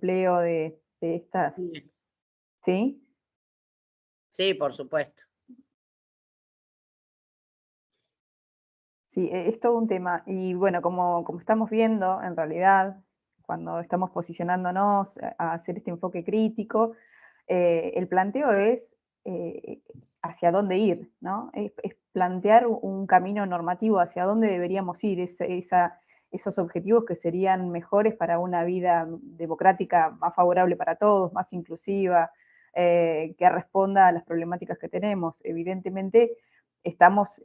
empleo de estas, Sí, ¿sí? sí, por supuesto. Sí, es todo un tema. Y bueno, como estamos viendo, en realidad, cuando estamos posicionándonos a hacer este enfoque crítico, el planteo es eh, hacia dónde ir, ¿no? Es plantear un camino normativo hacia dónde deberíamos ir, esos objetivos que serían mejores para una vida democrática más favorable para todos, más inclusiva, que responda a las problemáticas que tenemos. Evidentemente, estamos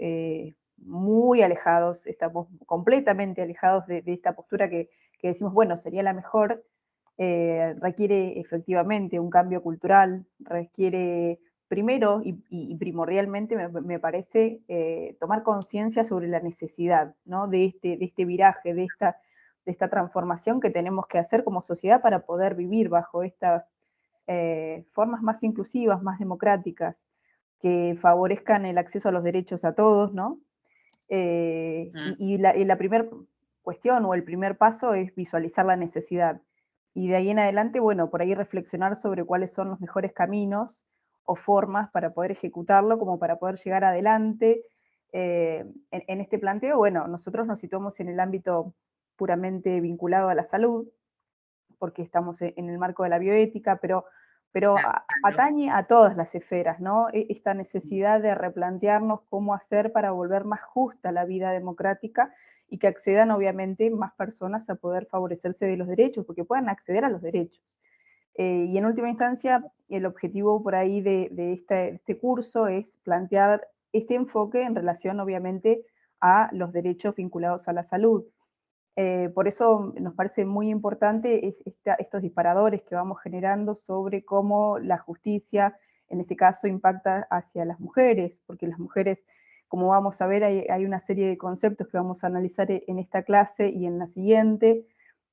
muy alejados, estamos completamente alejados de esta postura que decimos, bueno, sería la mejor, requiere efectivamente un cambio cultural, requiere primero y primordialmente me parece tomar conciencia sobre la necesidad, ¿no? De este viraje, de esta transformación que tenemos que hacer como sociedad para poder vivir bajo estas formas más inclusivas, más democráticas, que favorezcan el acceso a los derechos a todos, ¿no? Mm. Y la primera cuestión o el primer paso es visualizar la necesidad. Y de ahí en adelante, bueno, por ahí reflexionar sobre cuáles son los mejores caminos o formas para poder ejecutarlo, como para poder llegar adelante. En este planteo, bueno, nosotros nos situamos en el ámbito puramente vinculado a la salud, porque estamos en el marco de la bioética, pero Claro. atañe a todas las esferas, ¿no? Esta necesidad de replantearnos cómo hacer para volver más justa la vida democrática y que accedan obviamente más personas a poder favorecerse de los derechos, porque puedan acceder a los derechos. Y en última instancia, el objetivo por ahí de este curso es plantear este enfoque en relación obviamente a los derechos vinculados a la salud. Por eso nos parece muy importante estos disparadores que vamos generando sobre cómo la justicia, en este caso, impacta hacia las mujeres, porque las mujeres, como vamos a ver, hay una serie de conceptos que vamos a analizar en esta clase y en la siguiente,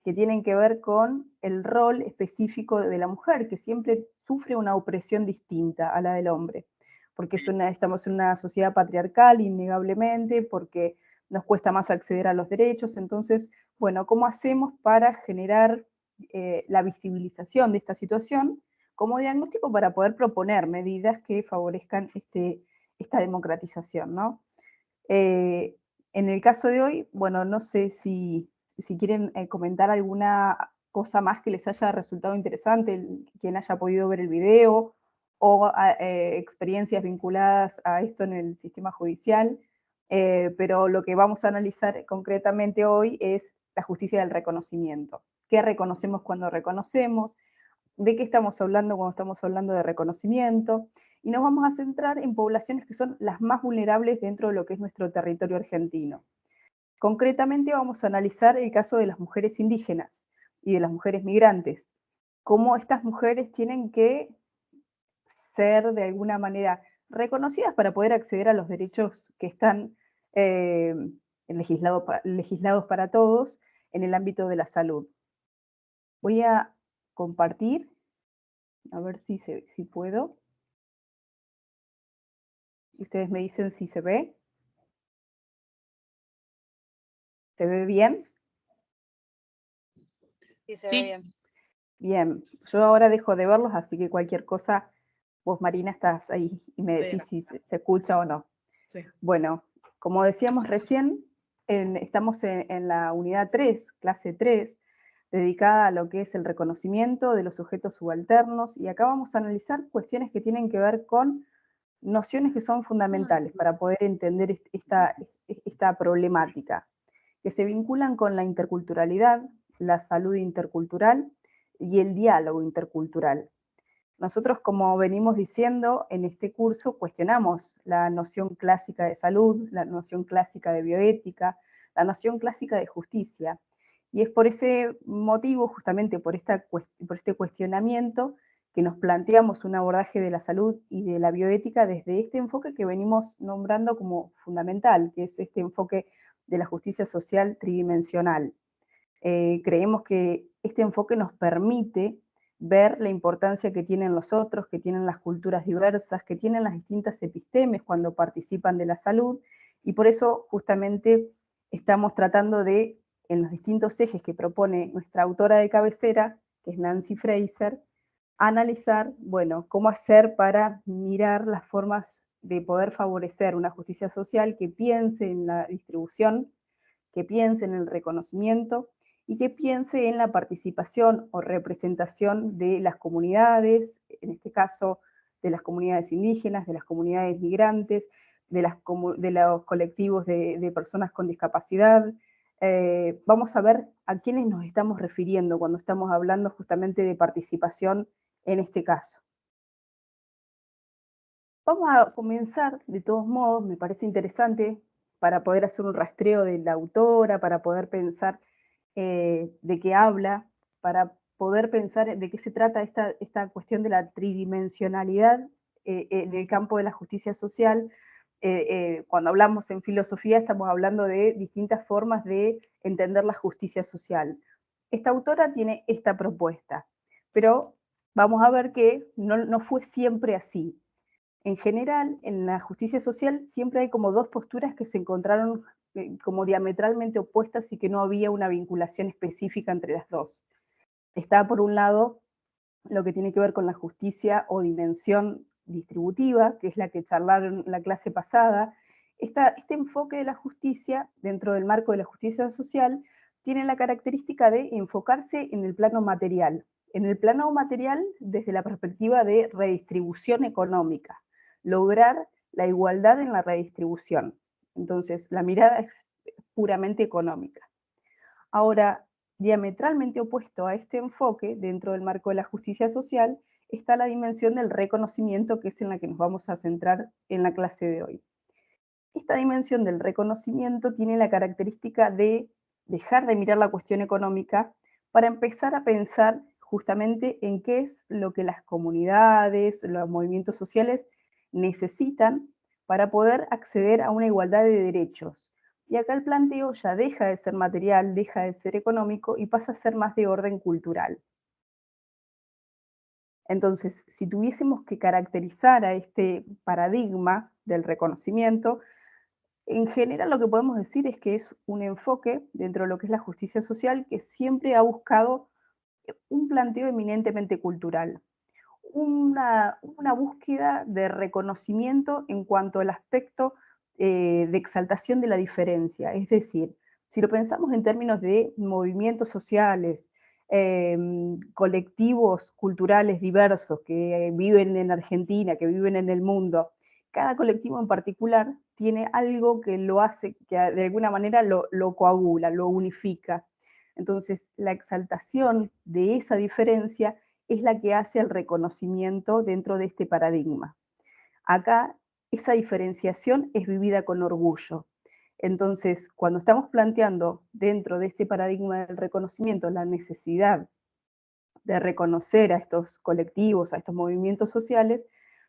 que tienen que ver con el rol específico de la mujer, que siempre sufre una opresión distinta a la del hombre, porque estamos en una sociedad patriarcal, innegablemente, porque nos cuesta más acceder a los derechos. Entonces, bueno, ¿cómo hacemos para generar la visibilización de esta situación como diagnóstico para poder proponer medidas que favorezcan esta democratización, ¿no? En el caso de hoy, bueno, no sé si quieren comentar alguna cosa más que les haya resultado interesante, quien haya podido ver el video o experiencias vinculadas a esto en el sistema judicial, pero lo que vamos a analizar concretamente hoy es la justicia del reconocimiento. ¿Qué reconocemos cuando reconocemos? ¿De qué estamos hablando cuando estamos hablando de reconocimiento? Y nos vamos a centrar en poblaciones que son las más vulnerables dentro de lo que es nuestro territorio argentino. Concretamente vamos a analizar el caso de las mujeres indígenas y de las mujeres migrantes, cómo estas mujeres tienen que ser de alguna manera reconocidas para poder acceder a los derechos que están eh, legislados para todos en el ámbito de la salud. Voy a compartir, a ver si puedo, y ustedes me dicen si se ve. ¿Se ve bien? Sí, se ve Sí, bien. Bien, yo ahora dejo de verlos, así que cualquier cosa, vos Marina estás ahí y me decís bueno, si se escucha o no. sí. Bueno, como decíamos recién, estamos en la unidad 3, clase 3, dedicada a lo que es el reconocimiento de los sujetos subalternos, y acá vamos a analizar cuestiones que tienen que ver con nociones que son fundamentales para poder entender esta problemática, que se vinculan con la interculturalidad, la salud intercultural y el diálogo intercultural. Nosotros, como venimos diciendo en este curso, cuestionamos la noción clásica de salud, la noción clásica de bioética, la noción clásica de justicia. Y es por ese motivo, justamente por este cuestionamiento, que nos planteamos un abordaje de la salud y de la bioética desde este enfoque que venimos nombrando como fundamental, que es este enfoque de la justicia social tridimensional. Creemos que este enfoque nos permite ver la importancia que tienen los otros, que tienen las culturas diversas, que tienen las distintas epistemes cuando participan de la salud, y por eso justamente estamos tratando de, en los distintos ejes que propone nuestra autora de cabecera, que es Nancy Fraser, a analizar, bueno, cómo hacer para mirar las formas de poder favorecer una justicia social que piense en la distribución, que piense en el reconocimiento y que piense en la participación o representación de las comunidades, en este caso de las comunidades indígenas, de las comunidades migrantes, de los colectivos de personas con discapacidad. Vamos a ver a quiénes nos estamos refiriendo cuando estamos hablando justamente de participación en este caso. Vamos a comenzar, de todos modos, me parece interesante para poder hacer un rastreo de la autora, para poder pensar de qué habla, para poder pensar de qué se trata esta cuestión de la tridimensionalidad en el campo de la justicia social. Cuando hablamos en filosofía estamos hablando de distintas formas de entender la justicia social. Esta autora tiene esta propuesta, pero vamos a ver que no fue siempre así. En general, en la justicia social siempre hay como dos posturas que se encontraron como diametralmente opuestas y que no había una vinculación específica entre las dos. Está por un lado lo que tiene que ver con la justicia o dimensión distributiva, que es la que charlaron en la clase pasada. Este enfoque de la justicia, dentro del marco de la justicia social, tiene la característica de enfocarse en el plano material. En el plano material desde la perspectiva de redistribución económica, lograr la igualdad en la redistribución. Entonces, la mirada es puramente económica. Ahora, diametralmente opuesto a este enfoque, dentro del marco de la justicia social, está la dimensión del reconocimiento, que es en la que nos vamos a centrar en la clase de hoy. Esta dimensión del reconocimiento tiene la característica de dejar de mirar la cuestión económica para empezar a pensar justamente en qué es lo que las comunidades, los movimientos sociales necesitan para poder acceder a una igualdad de derechos. Y acá el planteo ya deja de ser material, deja de ser económico y pasa a ser más de orden cultural. Entonces, si tuviésemos que caracterizar a este paradigma del reconocimiento, en general lo que podemos decir es que es un enfoque dentro de lo que es la justicia social que siempre ha buscado un planteo eminentemente cultural, una búsqueda de reconocimiento en cuanto al aspecto de exaltación de la diferencia. Es decir, si lo pensamos en términos de movimientos sociales, colectivos culturales diversos que viven en Argentina, que viven en el mundo, cada colectivo en particular tiene algo que lo hace, que de alguna manera lo coagula, lo unifica. Entonces, la exaltación de esa diferencia es la que hace el reconocimiento dentro de este paradigma. Acá, esa diferenciación es vivida con orgullo. Entonces, cuando estamos planteando dentro de este paradigma del reconocimiento la necesidad de reconocer a estos colectivos, a estos movimientos sociales,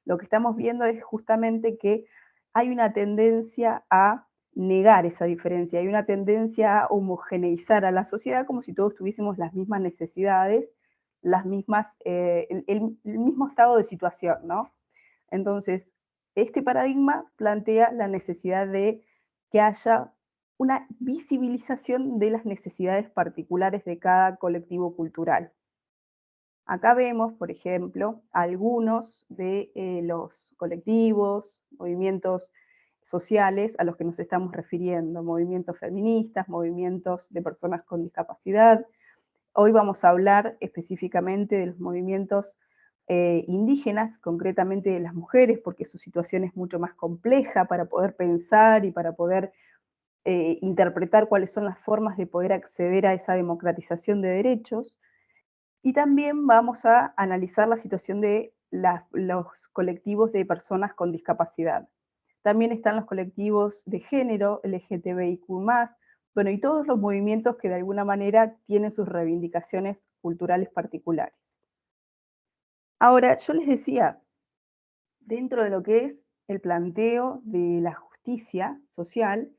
lo que estamos viendo es justamente que hay una tendencia a negar esa diferencia, hay una tendencia a homogeneizar a la sociedad como si todos tuviésemos las mismas necesidades, las mismas, el mismo estado de situación, ¿no? Entonces, este paradigma plantea la necesidad de que haya una visibilización de las necesidades particulares de cada colectivo cultural. Acá vemos, por ejemplo, algunos de los colectivos, movimientos sociales a los que nos estamos refiriendo, movimientos feministas, movimientos de personas con discapacidad. Hoy vamos a hablar específicamente de los movimientos indígenas, concretamente de las mujeres, porque su situación es mucho más compleja para poder pensar y para poder interpretar cuáles son las formas de poder acceder a esa democratización de derechos. Y también vamos a analizar la situación de los colectivos de personas con discapacidad. También están los colectivos de género, LGTBIQ+, bueno, y todos los movimientos que de alguna manera tienen sus reivindicaciones culturales particulares. Ahora, yo les decía, dentro de lo que es el planteo de la justicia social,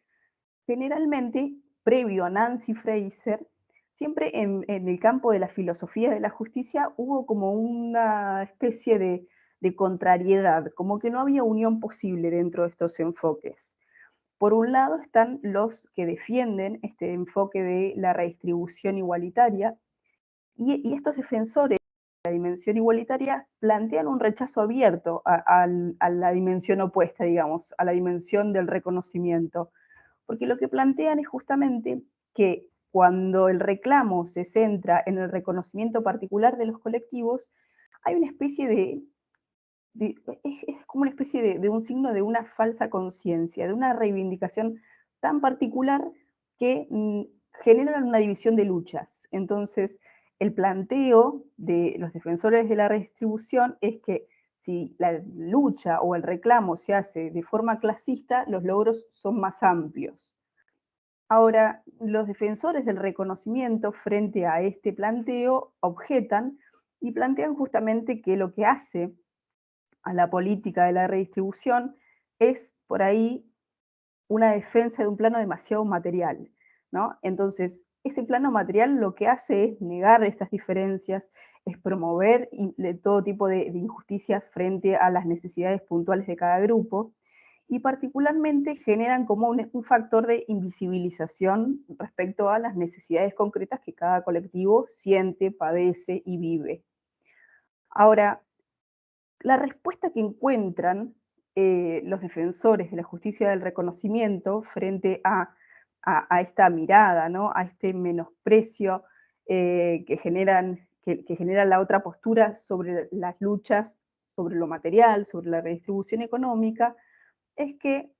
generalmente, previo a Nancy Fraser, siempre en el campo de la filosofía de la justicia hubo como una especie de contrariedad, como que no había unión posible dentro de estos enfoques. Por un lado están los que defienden este enfoque de la redistribución igualitaria, Y estos defensores de la dimensión igualitaria plantean un rechazo abierto a la dimensión opuesta, digamos, a la dimensión del reconocimiento, porque lo que plantean es justamente que cuando el reclamo se centra en el reconocimiento particular de los colectivos, hay una especie es como una especie de un signo de una falsa conciencia, de una reivindicación tan particular que generan una división de luchas. Entonces, el planteo de los defensores de la redistribución es que si la lucha o el reclamo se hace de forma clasista, los logros son más amplios. Ahora, los defensores del reconocimiento frente a este planteo objetan y plantean justamente que lo que hace a la política de la redistribución es por ahí una defensa de un plano demasiado material, ¿no? Entonces, ese plano material lo que hace es negar estas diferencias, es promover todo tipo de injusticias frente a las necesidades puntuales de cada grupo, y particularmente generan como un factor de invisibilización respecto a las necesidades concretas que cada colectivo siente, padece y vive. Ahora, la respuesta que encuentran los defensores de la justicia del reconocimiento frente a esta mirada, ¿no? A este menosprecio que genera la otra postura sobre las luchas, sobre lo material, sobre la redistribución económica, es que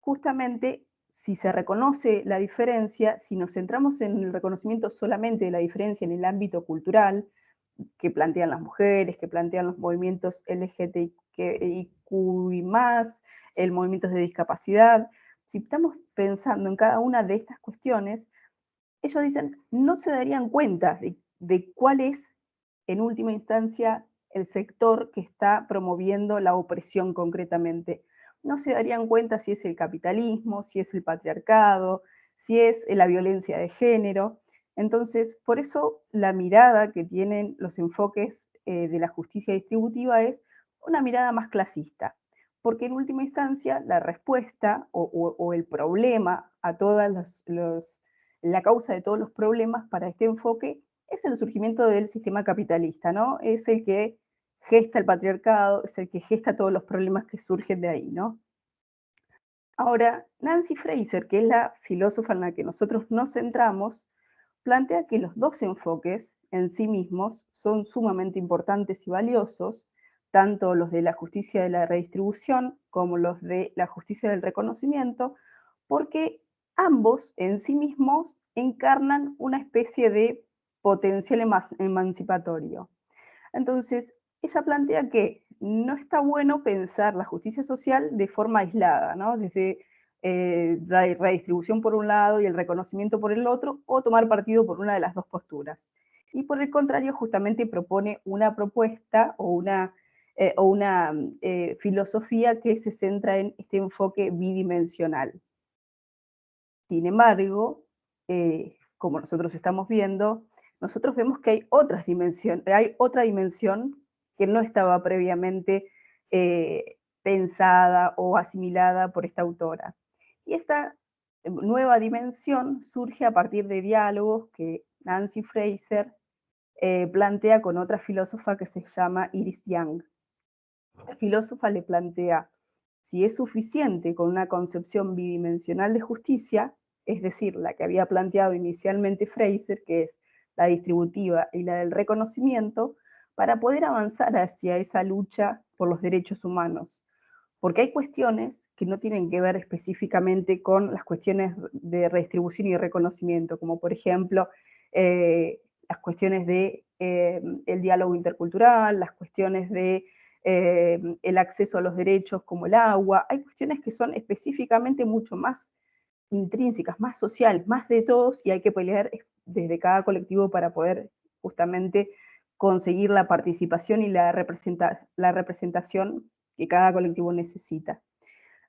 justamente si se reconoce la diferencia, si nos centramos en el reconocimiento solamente de la diferencia en el ámbito cultural, que plantean las mujeres, que plantean los movimientos LGTBIQ+, el movimiento de discapacidad, si estamos pensando en cada una de estas cuestiones, ellos dicen, no se darían cuenta de cuál es, en última instancia, el sector que está promoviendo la opresión concretamente. No se darían cuenta si es el capitalismo, si es el patriarcado, si es la violencia de género. Entonces, por eso la mirada que tienen los enfoques de la justicia distributiva es una mirada más clasista, porque en última instancia la respuesta o el problema a todas la causa de todos los problemas para este enfoque es el surgimiento del sistema capitalista, ¿no? Es el que gesta el patriarcado, es el que gesta todos los problemas que surgen de ahí, ¿no? Ahora, Nancy Fraser, que es la filósofa en la que nosotros nos centramos, plantea que los dos enfoques en sí mismos son sumamente importantes y valiosos, tanto los de la justicia de la redistribución como los de la justicia del reconocimiento, porque ambos en sí mismos encarnan una especie de potencial emancipatorio. Entonces, ella plantea que no está bueno pensar la justicia social de forma aislada, ¿no? Desde la redistribución por un lado y el reconocimiento por el otro, o tomar partido por una de las dos posturas. Y por el contrario, justamente propone una propuesta o una filosofía que se centra en este enfoque bidimensional. Sin embargo, como nosotros estamos viendo, nosotros vemos que hay otra dimensión que no estaba previamente pensada o asimilada por esta autora. Y esta nueva dimensión surge a partir de diálogos que Nancy Fraser plantea con otra filósofa que se llama Iris Young. La filósofa le plantea si es suficiente con una concepción bidimensional de justicia, es decir, la que había planteado inicialmente Fraser, que es la distributiva y la del reconocimiento, para poder avanzar hacia esa lucha por los derechos humanos. Porque hay cuestiones que no tienen que ver específicamente con las cuestiones de redistribución y reconocimiento, como por ejemplo las cuestiones de el diálogo intercultural, las cuestiones de el acceso a los derechos como el agua. Hay cuestiones que son específicamente mucho más intrínsecas, más sociales, más de todos, y hay que pelear desde cada colectivo para poder justamente conseguir la participación y la representación que cada colectivo necesita.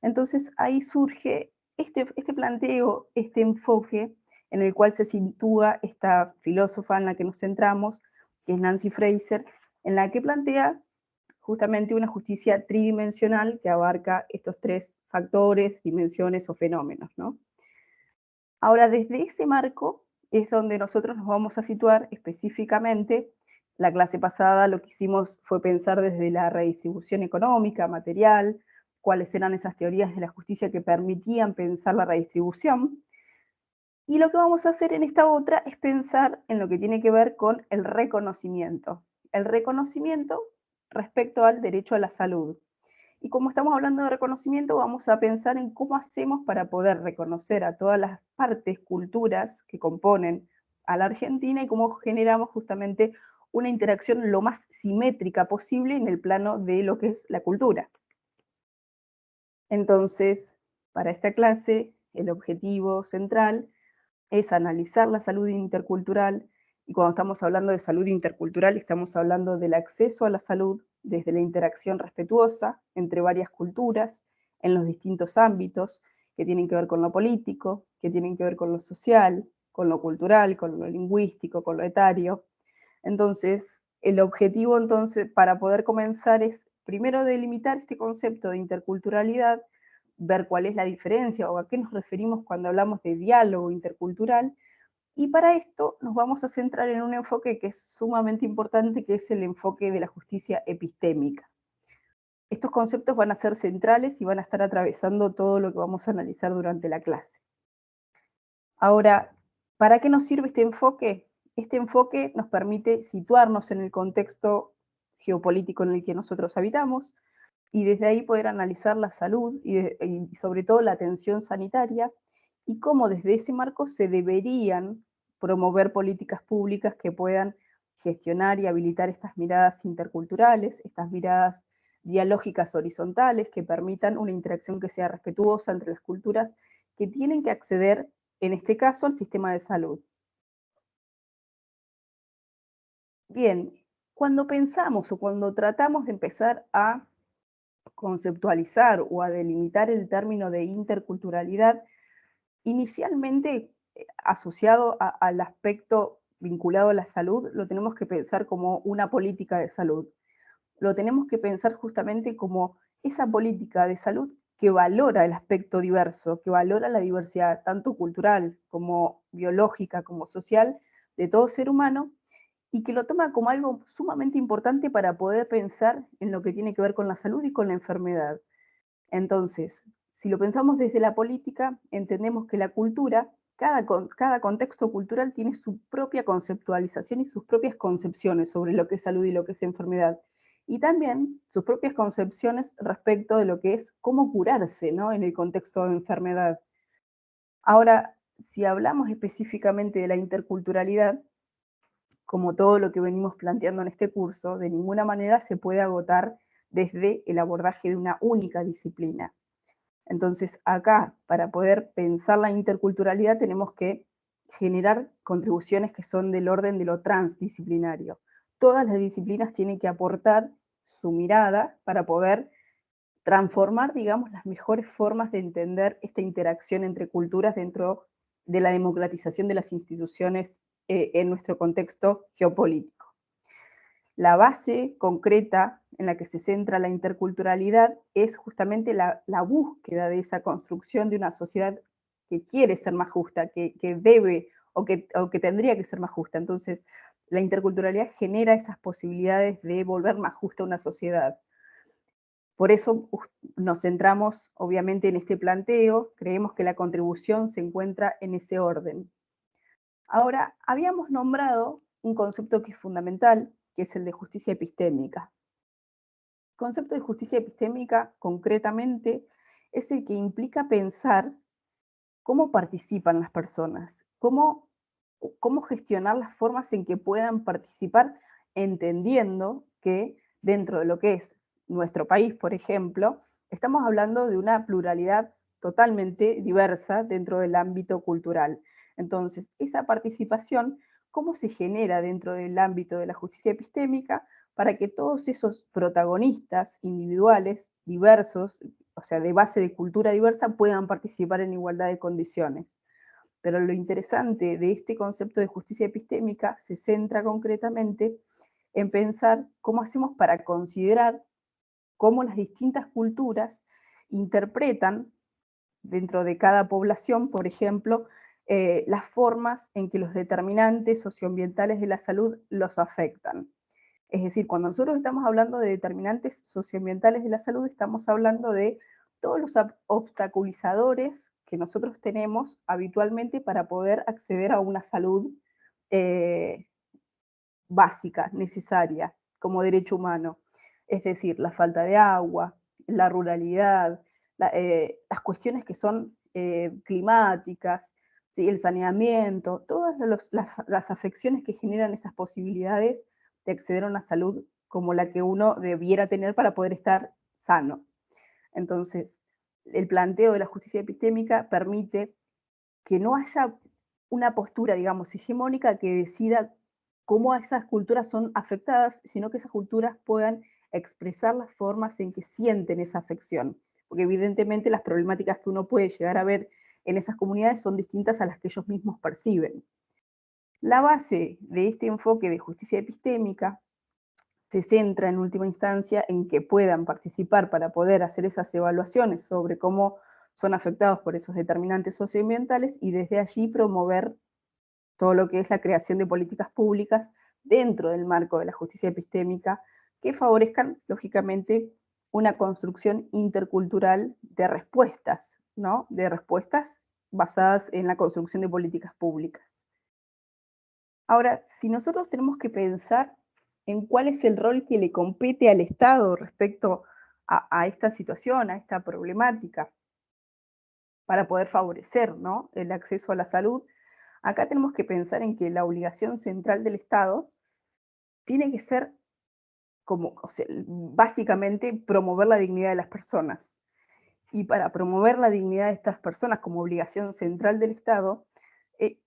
Entonces ahí surge este planteo, este enfoque en el cual se sitúa esta filósofa en la que nos centramos, que es Nancy Fraser, en la que plantea justamente una justicia tridimensional que abarca estos tres factores, dimensiones o fenómenos, ¿no? Ahora, desde ese marco, es donde nosotros nos vamos a situar específicamente. La clase pasada lo que hicimos fue pensar desde la redistribución económica, material, cuáles eran esas teorías de la justicia que permitían pensar la redistribución. Y lo que vamos a hacer en esta otra es pensar en lo que tiene que ver con el reconocimiento. El reconocimiento respecto al derecho a la salud. Y como estamos hablando de reconocimiento, vamos a pensar en cómo hacemos para poder reconocer a todas las partes, culturas que componen a la Argentina y cómo generamos justamente una interacción lo más simétrica posible en el plano de lo que es la cultura. Entonces, para esta clase, el objetivo central es analizar la salud intercultural, y cuando estamos hablando de salud intercultural estamos hablando del acceso a la salud desde la interacción respetuosa entre varias culturas en los distintos ámbitos que tienen que ver con lo político, que tienen que ver con lo social, con lo cultural, con lo lingüístico, con lo etario. Entonces, el objetivo entonces para poder comenzar es primero delimitar este concepto de interculturalidad, ver cuál es la diferencia o a qué nos referimos cuando hablamos de diálogo intercultural, y para esto nos vamos a centrar en un enfoque que es sumamente importante, que es el enfoque de la justicia epistémica. Estos conceptos van a ser centrales y van a estar atravesando todo lo que vamos a analizar durante la clase. Ahora, ¿para qué nos sirve este enfoque? Este enfoque nos permite situarnos en el contexto geopolítico en el que nosotros habitamos y desde ahí poder analizar la salud y sobre todo la atención sanitaria y cómo desde ese marco se deberían promover políticas públicas que puedan gestionar y habilitar estas miradas interculturales, estas miradas dialógicas horizontales que permitan una interacción que sea respetuosa entre las culturas que tienen que acceder, en este caso, al sistema de salud. Bien, cuando pensamos o cuando tratamos de empezar a conceptualizar o a delimitar el término de interculturalidad, inicialmente asociado al aspecto vinculado a la salud, lo tenemos que pensar como una política de salud. Lo tenemos que pensar justamente como esa política de salud que valora el aspecto diverso, que valora la diversidad tanto cultural como biológica, como social, de todo ser humano, y que lo toma como algo sumamente importante para poder pensar en lo que tiene que ver con la salud y con la enfermedad. Entonces, si lo pensamos desde la política, entendemos que la cultura, cada contexto cultural tiene su propia conceptualización y sus propias concepciones sobre lo que es salud y lo que es enfermedad. Y también sus propias concepciones respecto de lo que es cómo curarse, ¿no?, en el contexto de enfermedad. Ahora, si hablamos específicamente de la interculturalidad, como todo lo que venimos planteando en este curso, de ninguna manera se puede agotar desde el abordaje de una única disciplina. Entonces, acá, para poder pensar la interculturalidad, tenemos que generar contribuciones que son del orden de lo transdisciplinario. Todas las disciplinas tienen que aportar su mirada para poder transformar, digamos, las mejores formas de entender esta interacción entre culturas dentro de la democratización de las instituciones en nuestro contexto geopolítico. La base concreta en la que se centra la interculturalidad es justamente la búsqueda de esa construcción de una sociedad que quiere ser más justa, que debe o que tendría que ser más justa. Entonces, la interculturalidad genera esas posibilidades de volver más justa una sociedad. Por eso nos centramos obviamente en este planteo, creemos que la contribución se encuentra en ese orden. Ahora, habíamos nombrado un concepto que es fundamental, que es el de justicia epistémica. El concepto de justicia epistémica, concretamente, es el que implica pensar cómo participan las personas, cómo gestionar las formas en que puedan participar, entendiendo que dentro de lo que es nuestro país, por ejemplo, estamos hablando de una pluralidad totalmente diversa dentro del ámbito cultural. Entonces, esa participación, ¿cómo se genera dentro del ámbito de la justicia epistémica para que todos esos protagonistas individuales, diversos, o sea, de base de cultura diversa, puedan participar en igualdad de condiciones? Pero lo interesante de este concepto de justicia epistémica se centra concretamente en pensar cómo hacemos para considerar cómo las distintas culturas interpretan dentro de cada población, por ejemplo, las formas en que los determinantes socioambientales de la salud los afectan. Es decir, cuando nosotros estamos hablando de determinantes socioambientales de la salud, estamos hablando de todos los obstaculizadores que nosotros tenemos habitualmente para poder acceder a una salud eh, básica, necesaria, como derecho humano. Es decir, la falta de agua, la ruralidad, las cuestiones que son climáticas, ¿sí? El saneamiento, todas las afecciones que generan esas posibilidades de acceder a una salud como la que uno debiera tener para poder estar sano. Entonces, el planteo de la justicia epistémica permite que no haya una postura, digamos, hegemónica que decida cómo esas culturas son afectadas, sino que esas culturas puedan expresar las formas en que sienten esa afección. Porque evidentemente las problemáticas que uno puede llegar a ver en esas comunidades son distintas a las que ellos mismos perciben. La base de este enfoque de justicia epistémica se centra en última instancia en que puedan participar para poder hacer esas evaluaciones sobre cómo son afectados por esos determinantes socioambientales y desde allí promover todo lo que es la creación de políticas públicas dentro del marco de la justicia epistémica que favorezcan, lógicamente, una construcción intercultural de respuestas, ¿no? De respuestas basadas en la construcción de políticas públicas. Ahora, si nosotros tenemos que pensar en cuál es el rol que le compete al Estado respecto a esta situación, a esta problemática, para poder favorecer, ¿no?, el acceso a la salud, acá tenemos que pensar en que la obligación central del Estado tiene que ser, como, o sea, básicamente promover la dignidad de las personas. Y para promover la dignidad de estas personas como obligación central del Estado,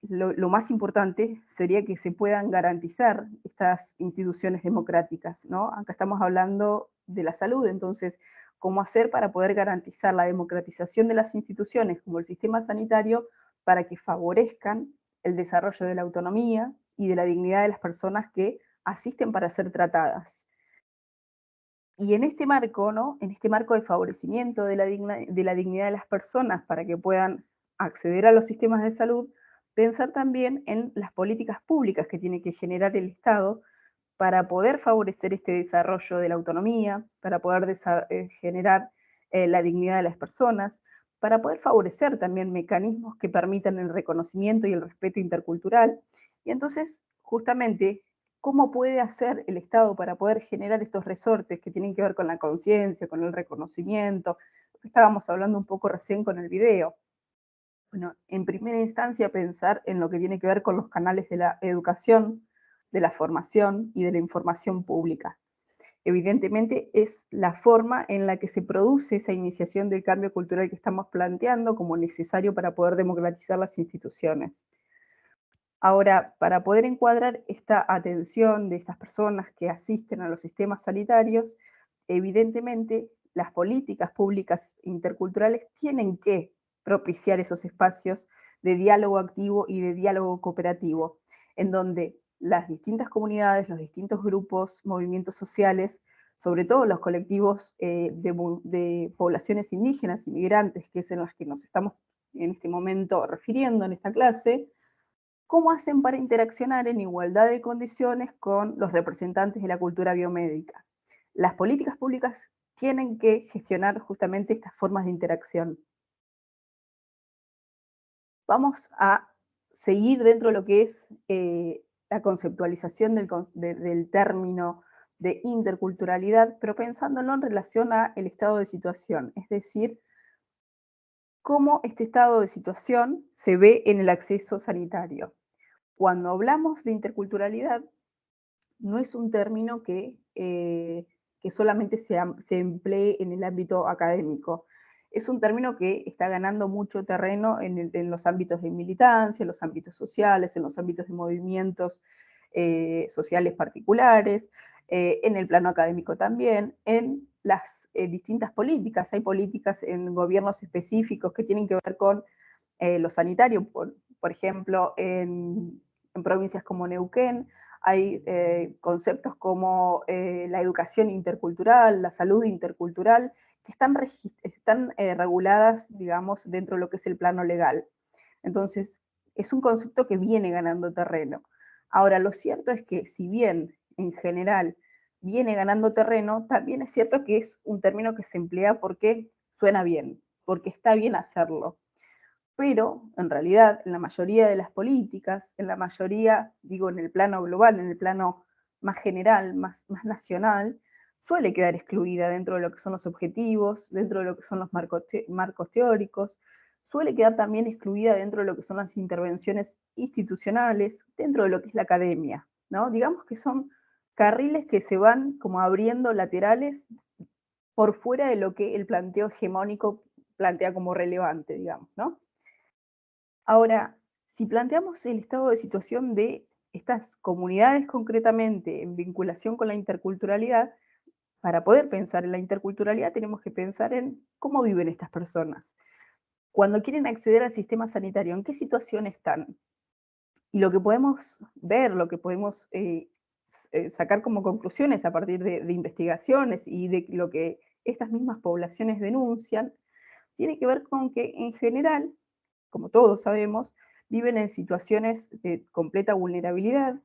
lo más importante sería que se puedan garantizar estas instituciones democráticas, ¿no? Acá estamos hablando de la salud, entonces, ¿cómo hacer para poder garantizar la democratización de las instituciones como el sistema sanitario para que favorezcan el desarrollo de la autonomía y de la dignidad de las personas que asisten para ser tratadas? Y en este marco, ¿no? En este marco de favorecimiento de la dignidad de las personas para que puedan acceder a los sistemas de salud, pensar también en las políticas públicas que tiene que generar el Estado para poder favorecer este desarrollo de la autonomía, para poder generar la dignidad de las personas, para poder favorecer también mecanismos que permitan el reconocimiento y el respeto intercultural. Y entonces, justamente, ¿cómo puede hacer el Estado para poder generar estos resortes que tienen que ver con la conciencia, con el reconocimiento? Estábamos hablando un poco recién con el video. Bueno, en primera instancia pensar en lo que tiene que ver con los canales de la educación, de la formación y de la información pública. Evidentemente es la forma en la que se produce esa iniciación del cambio cultural que estamos planteando como necesario para poder democratizar las instituciones. Ahora, para poder encuadrar esta atención de estas personas que asisten a los sistemas sanitarios, evidentemente las políticas públicas interculturales tienen que propiciar esos espacios de diálogo activo y de diálogo cooperativo, en donde las distintas comunidades, los distintos grupos, movimientos sociales, sobre todo los colectivos de poblaciones indígenas, inmigrantes, que es en las que nos estamos en este momento refiriendo en esta clase, ¿cómo hacen para interaccionar en igualdad de condiciones con los representantes de la cultura biomédica? Las políticas públicas tienen que gestionar justamente estas formas de interacción. Vamos a seguir dentro de lo que es la conceptualización del término de interculturalidad, pero pensándolo en relación al estado de situación, es decir, cómo este estado de situación se ve en el acceso sanitario. Cuando hablamos de interculturalidad, no es un término que solamente se emplee en el ámbito académico. Es un término que está ganando mucho terreno en los ámbitos de militancia, en los ámbitos sociales, en los ámbitos de movimientos sociales particulares, en el plano académico también, en las distintas políticas. Hay políticas en gobiernos específicos que tienen que ver con lo sanitario, por ejemplo, en provincias como Neuquén, hay conceptos como la educación intercultural, la salud intercultural, que están reguladas, digamos, dentro de lo que es el plano legal. Entonces, es un concepto que viene ganando terreno. Ahora, lo cierto es que si bien en general viene ganando terreno, también es cierto que es un término que se emplea porque suena bien, porque está bien hacerlo. Pero en realidad, en la mayoría de las políticas, en la mayoría, digo, en el plano global, en el plano más general, más nacional, suele quedar excluida dentro de lo que son los objetivos, dentro de lo que son los marcos teóricos, suele quedar también excluida dentro de lo que son las intervenciones institucionales, dentro de lo que es la academia, ¿no? Digamos que son carriles que se van como abriendo laterales por fuera de lo que el planteo hegemónico plantea como relevante, digamos, ¿no? Ahora, si planteamos el estado de situación de estas comunidades concretamente en vinculación con la interculturalidad, para poder pensar en la interculturalidad tenemos que pensar en cómo viven estas personas. Cuando quieren acceder al sistema sanitario, ¿en qué situación están? Y lo que podemos ver, lo que podemos sacar como conclusiones a partir de investigaciones y de lo que estas mismas poblaciones denuncian, tiene que ver con que en general, como todos sabemos, viven en situaciones de completa vulnerabilidad,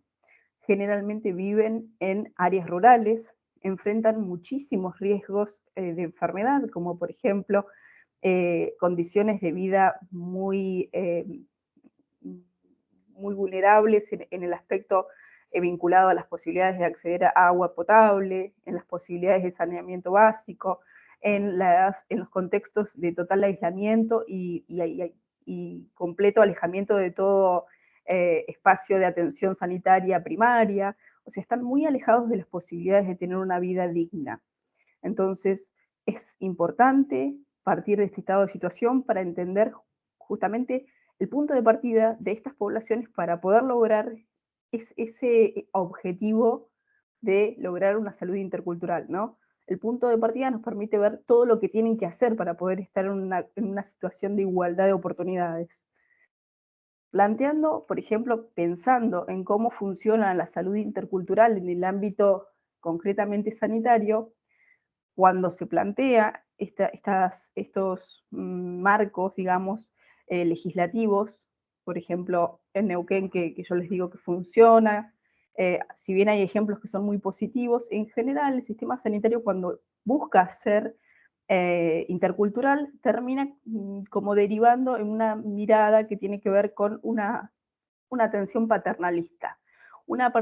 generalmente viven en áreas rurales, enfrentan muchísimos riesgos de enfermedad, como por ejemplo condiciones de vida muy vulnerables en el aspecto vinculado a las posibilidades de acceder a agua potable, en las posibilidades de saneamiento básico, en los contextos de total aislamiento y completo alejamiento de todo espacio de atención sanitaria primaria. O sea, están muy alejados de las posibilidades de tener una vida digna. Entonces, es importante partir de este estado de situación para entender justamente el punto de partida de estas poblaciones para poder lograr ese objetivo de lograr una salud intercultural, ¿no? El punto de partida nos permite ver todo lo que tienen que hacer para poder estar en una situación de igualdad de oportunidades. Planteando, por ejemplo, pensando en cómo funciona la salud intercultural en el ámbito concretamente sanitario, cuando se plantea estos marcos, digamos, legislativos, por ejemplo, en Neuquén, que yo les digo que funciona, si bien hay ejemplos que son muy positivos, en general el sistema sanitario cuando busca ser intercultural termina como derivando en una mirada que tiene que ver con una atención paternalista, una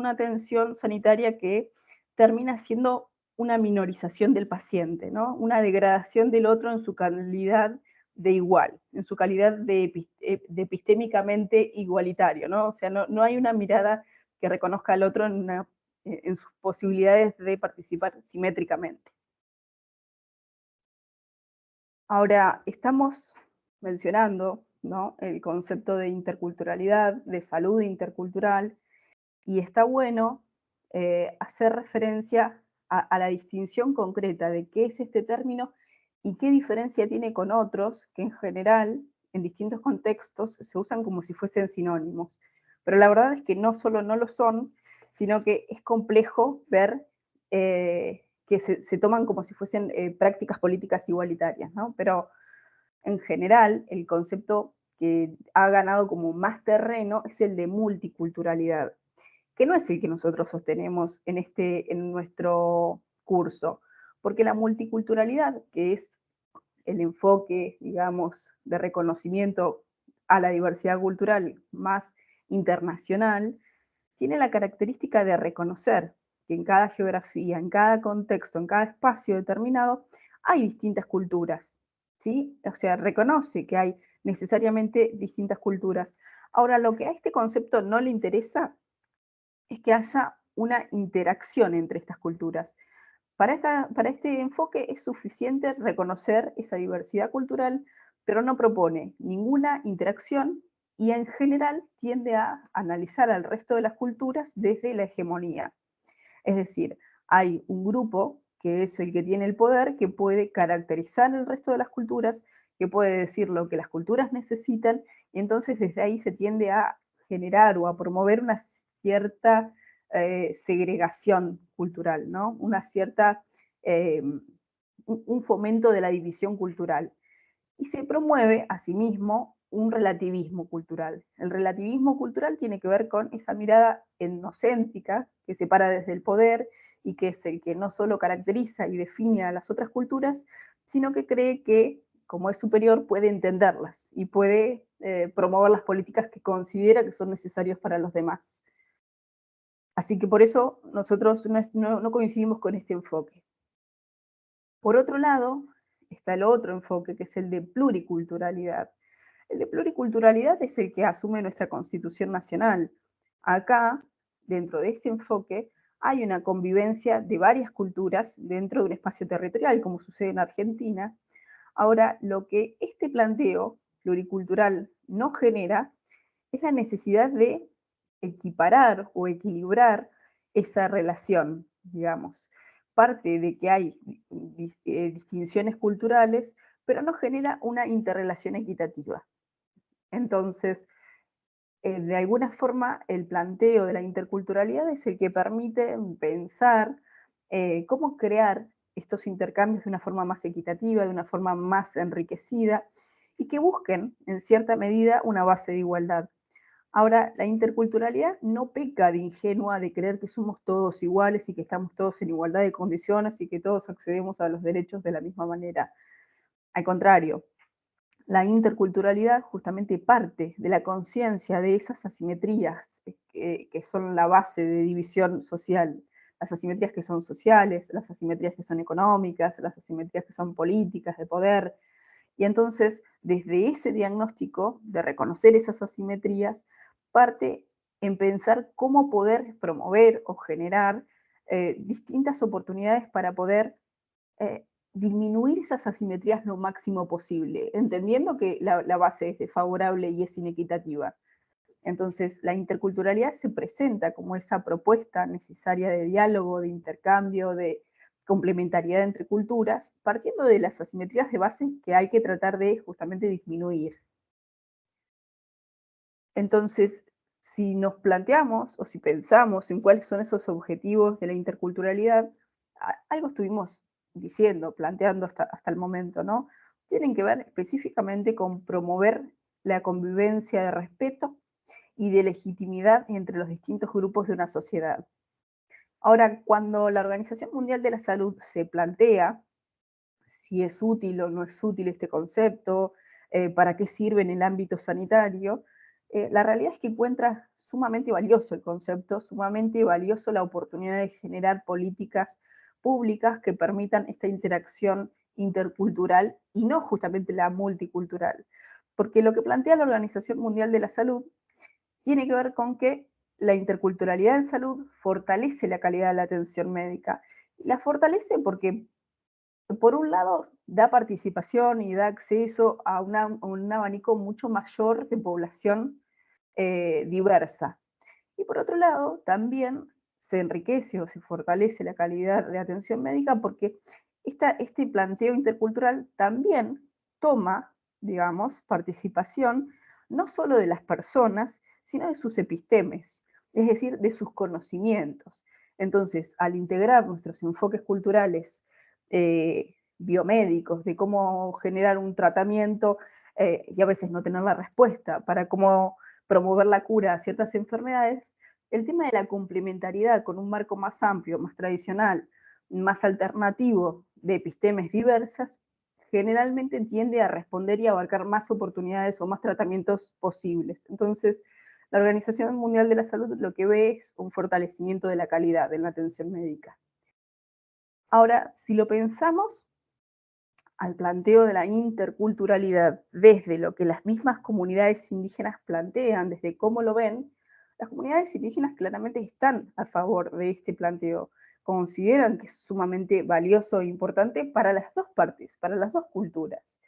atención sanitaria que termina siendo una minorización del paciente, ¿no? Una degradación del otro en su calidad de igual, en su calidad de epistémicamente igualitario, ¿no? O sea, no hay una mirada que reconozca al otro en sus posibilidades de participar simétricamente. Ahora, estamos mencionando, ¿no?, el concepto de interculturalidad, de salud intercultural, y está bueno hacer referencia a la distinción concreta de qué es este término y qué diferencia tiene con otros que en general, en distintos contextos, se usan como si fuesen sinónimos. Pero la verdad es que no solo no lo son, sino que es complejo ver que se toman como si fuesen prácticas políticas igualitarias, ¿no? Pero en general, el concepto que ha ganado como más terreno es el de multiculturalidad, que no es el que nosotros sostenemos en nuestro curso, porque la multiculturalidad, que es el enfoque, digamos, de reconocimiento a la diversidad cultural más internacional, tiene la característica de reconocer que en cada geografía, en cada contexto, en cada espacio determinado, hay distintas culturas, ¿sí? O sea, reconoce que hay necesariamente distintas culturas. Ahora, lo que a este concepto no le interesa es que haya una interacción entre estas culturas. Para este enfoque es suficiente reconocer esa diversidad cultural, pero no propone ninguna interacción y en general tiende a analizar al resto de las culturas desde la hegemonía. Es decir, hay un grupo que es el que tiene el poder, que puede caracterizar el resto de las culturas, que puede decir lo que las culturas necesitan, y entonces desde ahí se tiende a generar o a promover una cierta segregación cultural, ¿no? Una cierta, un fomento de la división cultural. Y se promueve, asimismo, un relativismo cultural. El relativismo cultural tiene que ver con esa mirada etnocéntrica que se para desde el poder y que es el que no solo caracteriza y define a las otras culturas, sino que cree que, como es superior, puede entenderlas y puede promover las políticas que considera que son necesarias para los demás. Así que por eso nosotros no coincidimos con este enfoque. Por otro lado, está el otro enfoque, que es el de pluriculturalidad. El de pluriculturalidad es el que asume nuestra Constitución Nacional. Acá, dentro de este enfoque, hay una convivencia de varias culturas dentro de un espacio territorial, como sucede en Argentina. Ahora, lo que este planteo pluricultural no genera es la necesidad de equiparar o equilibrar esa relación, digamos. Parte de que hay distinciones culturales, pero no genera una interrelación equitativa. Entonces, de alguna forma, el planteo de la interculturalidad es el que permite pensar cómo crear estos intercambios de una forma más equitativa, de una forma más enriquecida, y que busquen, en cierta medida, una base de igualdad. Ahora, la interculturalidad no peca de ingenua de creer que somos todos iguales y que estamos todos en igualdad de condiciones y que todos accedemos a los derechos de la misma manera. Al contrario, la interculturalidad justamente parte de la conciencia de esas asimetrías que son la base de división social, las asimetrías que son sociales, las asimetrías que son económicas, las asimetrías que son políticas, de poder. Y entonces, desde ese diagnóstico de reconocer esas asimetrías, parte en pensar cómo poder promover o generar distintas oportunidades para poder eh, disminuir esas asimetrías lo máximo posible, entendiendo que la base es desfavorable y es inequitativa. Entonces, la interculturalidad se presenta como esa propuesta necesaria de diálogo, de intercambio, de complementariedad entre culturas, partiendo de las asimetrías de base que hay que tratar de justamente disminuir. Entonces, si nos planteamos o si pensamos en cuáles son esos objetivos de la interculturalidad, algo estuvimos diciendo, planteando hasta el momento, ¿no? Tienen que ver específicamente con promover la convivencia de respeto y de legitimidad entre los distintos grupos de una sociedad. Ahora, cuando la Organización Mundial de la Salud se plantea si es útil o no es útil este concepto, para qué sirve en el ámbito sanitario, la realidad es que encuentra sumamente valioso el concepto, sumamente valioso la oportunidad de generar políticas públicas que permitan esta interacción intercultural y no justamente la multicultural. Porque lo que plantea la Organización Mundial de la Salud tiene que ver con que la interculturalidad en salud fortalece la calidad de la atención médica. La fortalece porque, por un lado, da participación y da acceso a un abanico mucho mayor de población diversa. Y por otro lado, también se enriquece o se fortalece la calidad de atención médica porque este planteo intercultural también toma, digamos, participación no solo de las personas, sino de sus epistemes, es decir, de sus conocimientos. Entonces, al integrar nuestros enfoques culturales biomédicos, de cómo generar un tratamiento y a veces no tener la respuesta, para cómo promover la cura a ciertas enfermedades, el tema de la complementariedad con un marco más amplio, más tradicional, más alternativo de epistemes diversas, generalmente tiende a responder y abarcar más oportunidades o más tratamientos posibles. Entonces, la Organización Mundial de la Salud lo que ve es un fortalecimiento de la calidad en la atención médica. Ahora, si lo pensamos al planteo de la interculturalidad desde lo que las mismas comunidades indígenas plantean, desde cómo lo ven, las comunidades indígenas claramente están a favor de este planteo, consideran que es sumamente valioso e importante para las dos partes, para las dos culturas.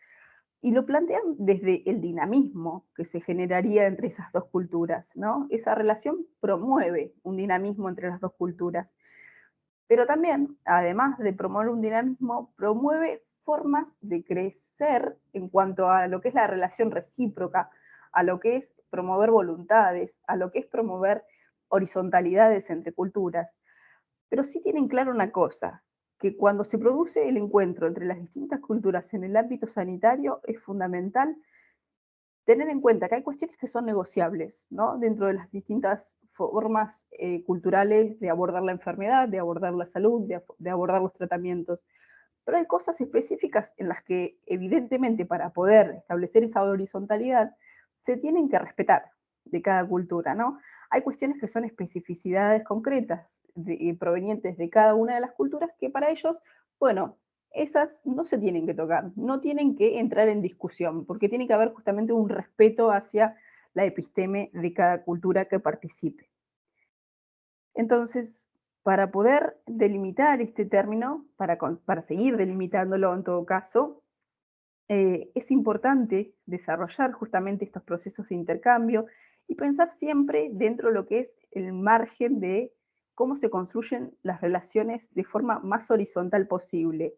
Y lo plantean desde el dinamismo que se generaría entre esas dos culturas, ¿no? Esa relación promueve un dinamismo entre las dos culturas. Pero también, además de promover un dinamismo, promueve formas de crecer en cuanto a lo que es la relación recíproca, a lo que es promover voluntades, a lo que es promover horizontalidades entre culturas. Pero sí tienen claro una cosa, que cuando se produce el encuentro entre las distintas culturas en el ámbito sanitario es fundamental tener en cuenta que hay cuestiones que son negociables, ¿no? Dentro de las distintas formas culturales de abordar la enfermedad, de abordar la salud, de abordar los tratamientos. Pero hay cosas específicas en las que, evidentemente, para poder establecer esa horizontalidad, se tienen que respetar de cada cultura, ¿no? Hay cuestiones que son especificidades concretas provenientes de cada una de las culturas que para ellos, bueno, esas no se tienen que tocar, no tienen que entrar en discusión, porque tiene que haber justamente un respeto hacia la episteme de cada cultura que participe. Entonces, para poder delimitar este término, para seguir delimitándolo en todo caso, es importante desarrollar justamente estos procesos de intercambio y pensar siempre dentro de lo que es el margen de cómo se construyen las relaciones de forma más horizontal posible.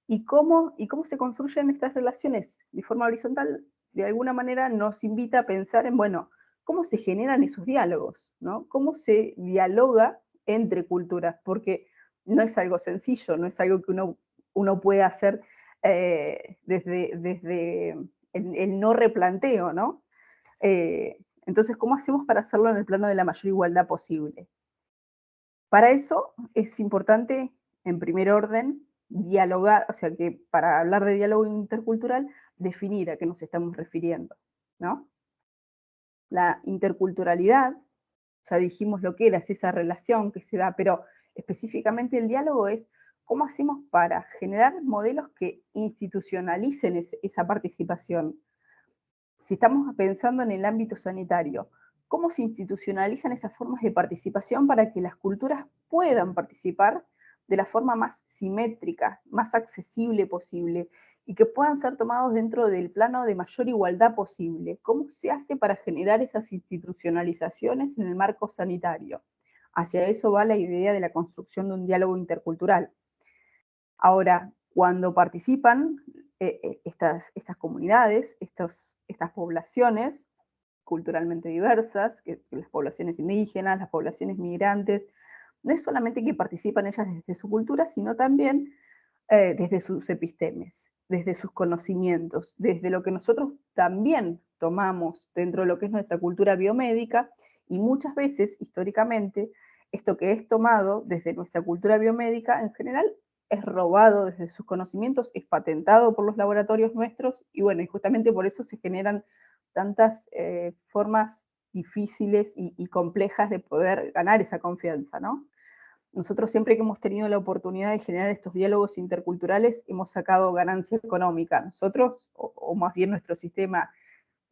¿Y cómo se construyen estas relaciones de forma horizontal? De alguna manera nos invita a pensar en, bueno, cómo se generan esos diálogos, ¿no? Cómo se dialoga entre culturas, porque no es algo sencillo, no es algo que uno puede hacer desde el no replanteo, ¿no? Entonces, ¿cómo hacemos para hacerlo en el plano de la mayor igualdad posible? Para eso es importante, en primer orden, dialogar, o sea que para hablar de diálogo intercultural, definir a qué nos estamos refiriendo, ¿no? La interculturalidad, ya dijimos lo que era, es esa relación que se da, pero específicamente el diálogo es cómo hacemos para generar modelos que institucionalicen esa participación. Si estamos pensando en el ámbito sanitario, ¿cómo se institucionalizan esas formas de participación para que las culturas puedan participar de la forma más simétrica, más accesible posible y que puedan ser tomados dentro del plano de mayor igualdad posible? ¿Cómo se hace para generar esas institucionalizaciones en el marco sanitario? Hacia eso va la idea de la construcción de un diálogo intercultural. Ahora, cuando participan estas comunidades, estas poblaciones culturalmente diversas, que las poblaciones indígenas, las poblaciones migrantes, no es solamente que participan ellas desde su cultura, sino también desde sus epistemes, desde sus conocimientos, desde lo que nosotros también tomamos dentro de lo que es nuestra cultura biomédica, y muchas veces, históricamente, esto que es tomado desde nuestra cultura biomédica, en general, es robado desde sus conocimientos, es patentado por los laboratorios nuestros, y bueno, y justamente por eso se generan tantas formas difíciles y complejas de poder ganar esa confianza, ¿no? Nosotros siempre que hemos tenido la oportunidad de generar estos diálogos interculturales hemos sacado ganancia económica. Nosotros, o más bien nuestro sistema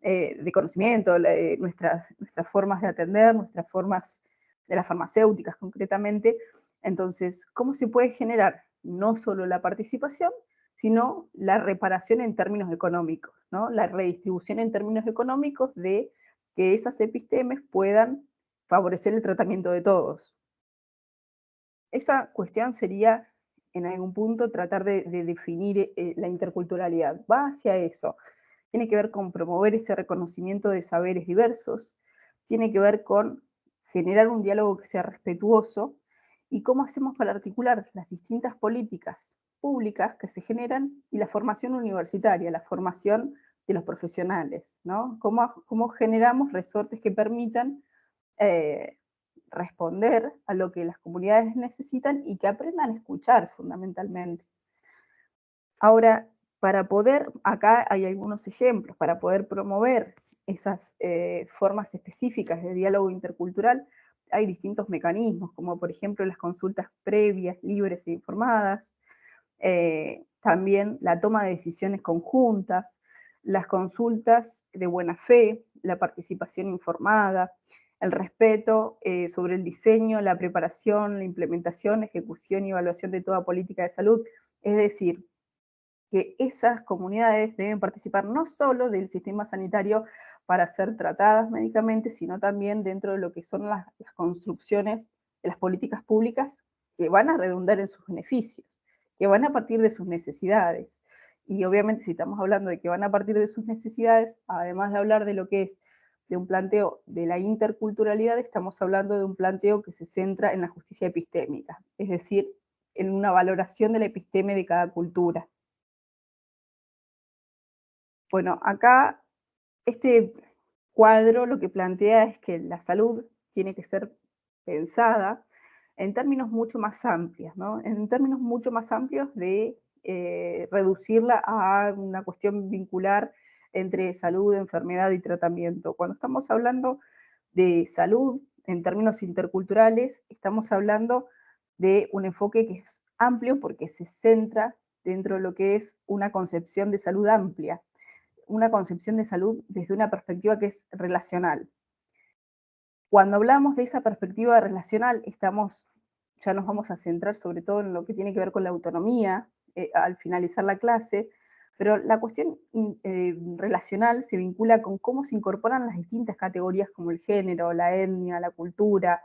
de conocimiento, nuestras formas de atender, nuestras formas de las farmacéuticas concretamente. Entonces, ¿cómo se puede generar no solo la participación, sino la reparación en términos económicos, ¿no? La redistribución en términos económicos de que esas epistemes puedan favorecer el tratamiento de todos? Esa cuestión sería, en algún punto, tratar de definir la interculturalidad. Va hacia eso. Tiene que ver con promover ese reconocimiento de saberes diversos, tiene que ver con generar un diálogo que sea respetuoso y cómo hacemos para articular las distintas políticas públicas que se generan y la formación universitaria, la formación de los profesionales, ¿no? Cómo generamos resortes que permitan eh, responder a lo que las comunidades necesitan y que aprendan a escuchar fundamentalmente. Ahora, para poder, acá hay algunos ejemplos, para poder promover esas formas específicas de diálogo intercultural, hay distintos mecanismos, como por ejemplo las consultas previas, libres e informadas, también la toma de decisiones conjuntas, las consultas de buena fe, la participación informada, el respeto sobre el diseño, la preparación, la implementación, ejecución y evaluación de toda política de salud. Es decir, que esas comunidades deben participar no solo del sistema sanitario para ser tratadas médicamente, sino también dentro de lo que son las construcciones de las políticas públicas que van a redundar en sus beneficios, que van a partir de sus necesidades. Y obviamente si estamos hablando de que van a partir de sus necesidades, además de hablar de lo que es de un planteo de la interculturalidad, estamos hablando de un planteo que se centra en la justicia epistémica, es decir, en una valoración de la episteme de cada cultura. Bueno, acá Este cuadro lo que plantea es que la salud tiene que ser pensada en términos mucho más amplios, ¿no? En términos mucho más amplios de reducirla a una cuestión vincular entre salud, enfermedad y tratamiento. Cuando estamos hablando de salud en términos interculturales, estamos hablando de un enfoque que es amplio porque se centra dentro de lo que es una concepción de salud amplia, una concepción de salud desde una perspectiva que es relacional. Cuando hablamos de esa perspectiva relacional, ya nos vamos a centrar sobre todo en lo que tiene que ver con la autonomía al finalizar la clase, pero la cuestión relacional se vincula con cómo se incorporan las distintas categorías como el género, la etnia, la cultura,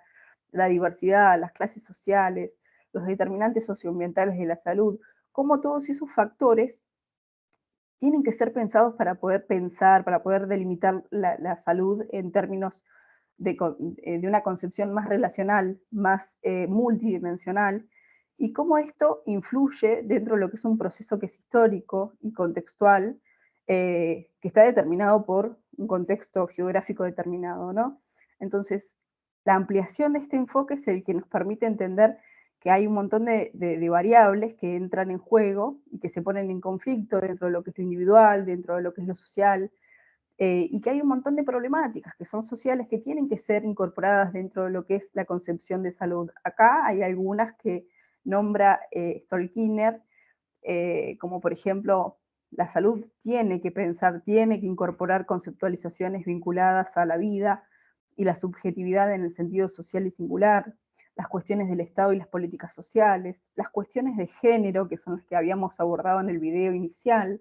la diversidad, las clases sociales, los determinantes socioambientales de la salud, cómo todos esos factores tienen que ser pensados para poder pensar, para poder delimitar la salud en términos de una concepción más relacional, más multidimensional, y cómo esto influye dentro de lo que es un proceso que es histórico y contextual, que está determinado por un contexto geográfico determinado, ¿no? Entonces, la ampliación de este enfoque es el que nos permite entender que hay un montón de variables que entran en juego y que se ponen en conflicto dentro de lo que es lo individual, dentro de lo que es lo social, y que hay un montón de problemáticas que son sociales que tienen que ser incorporadas dentro de lo que es la concepción de salud. Acá hay algunas que nombra Stolkiner, como por ejemplo, la salud tiene que pensar, tiene que incorporar conceptualizaciones vinculadas a la vida y la subjetividad en el sentido social y singular, las cuestiones del Estado y las políticas sociales, las cuestiones de género, que son las que habíamos abordado en el video inicial,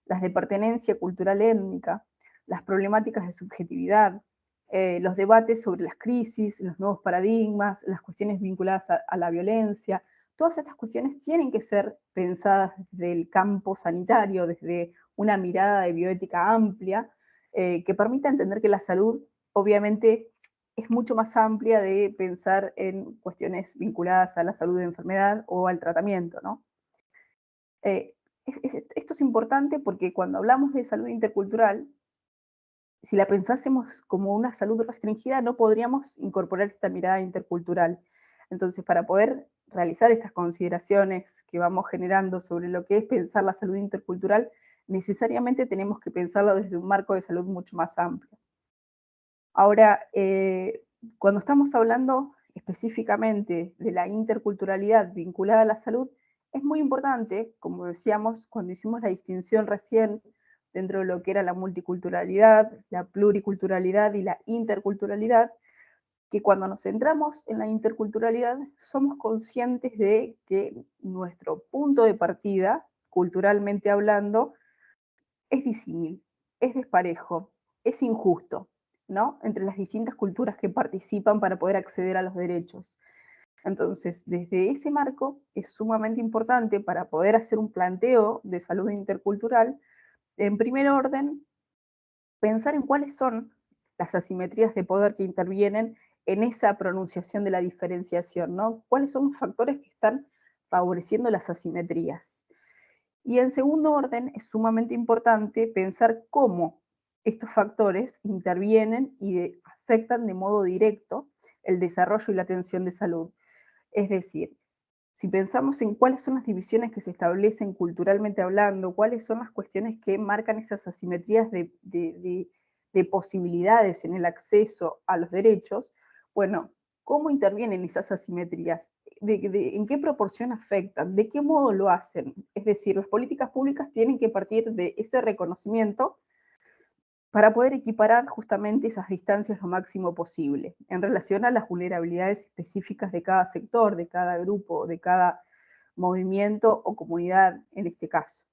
las de pertenencia cultural étnica, las problemáticas de subjetividad, los debates sobre las crisis, los nuevos paradigmas, las cuestiones vinculadas a la violencia. Todas estas cuestiones tienen que ser pensadas desde el campo sanitario, desde una mirada de bioética amplia, que permita entender que la salud obviamente es mucho más amplia de pensar en cuestiones vinculadas a la salud de enfermedad o al tratamiento, ¿no? Eh, esto es importante porque cuando hablamos de salud intercultural, si la pensásemos como una salud restringida, no podríamos incorporar esta mirada intercultural. Entonces, para poder realizar estas consideraciones que vamos generando sobre lo que es pensar la salud intercultural, necesariamente tenemos que pensarlo desde un marco de salud mucho más amplio. Ahora, cuando estamos hablando específicamente de la interculturalidad vinculada a la salud, es muy importante, como decíamos cuando hicimos la distinción recién dentro de lo que era la multiculturalidad, la pluriculturalidad y la interculturalidad, que cuando nos centramos en la interculturalidad somos conscientes de que nuestro punto de partida, culturalmente hablando, es disímil, es desparejo, es injusto, ¿no? Entre las distintas culturas que participan para poder acceder a los derechos. Entonces, desde ese marco es sumamente importante para poder hacer un planteo de salud intercultural, en primer orden, pensar en cuáles son las asimetrías de poder que intervienen en esa pronunciación de la diferenciación, ¿no? ¿Cuáles son los factores que están favoreciendo las asimetrías? Y en segundo orden, es sumamente importante pensar cómo estos factores intervienen y afectan de modo directo el desarrollo y la atención de salud. Es decir, si pensamos en cuáles son las divisiones que se establecen culturalmente hablando, cuáles son las cuestiones que marcan esas asimetrías de posibilidades en el acceso a los derechos, bueno, ¿cómo intervienen esas asimetrías? ¿En qué proporción afectan? ¿De qué modo lo hacen? Es decir, las políticas públicas tienen que partir de ese reconocimiento para poder equiparar justamente esas distancias lo máximo posible en relación a las vulnerabilidades específicas de cada sector, de cada grupo, de cada movimiento o comunidad en este caso.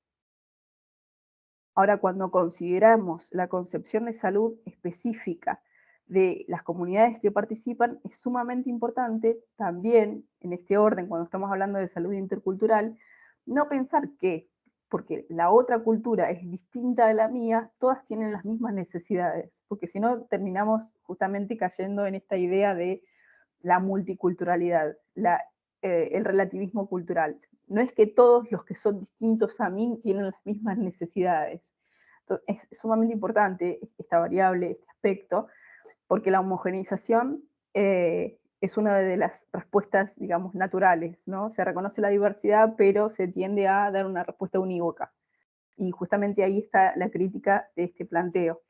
Ahora, cuando consideramos la concepción de salud específica de las comunidades que participan, es sumamente importante también, en este orden, cuando estamos hablando de salud intercultural, no pensar que, porque la otra cultura es distinta de la mía, todas tienen las mismas necesidades, porque si no terminamos justamente cayendo en esta idea de la multiculturalidad, el relativismo cultural. No es que todos los que son distintos a mí tienen las mismas necesidades. es sumamente importante esta variable, este aspecto, porque la homogeneización es una de las respuestas, digamos, naturales, ¿no? Se reconoce la diversidad, pero se tiende a dar una respuesta unívoca. Y justamente ahí está la crítica de este planteo.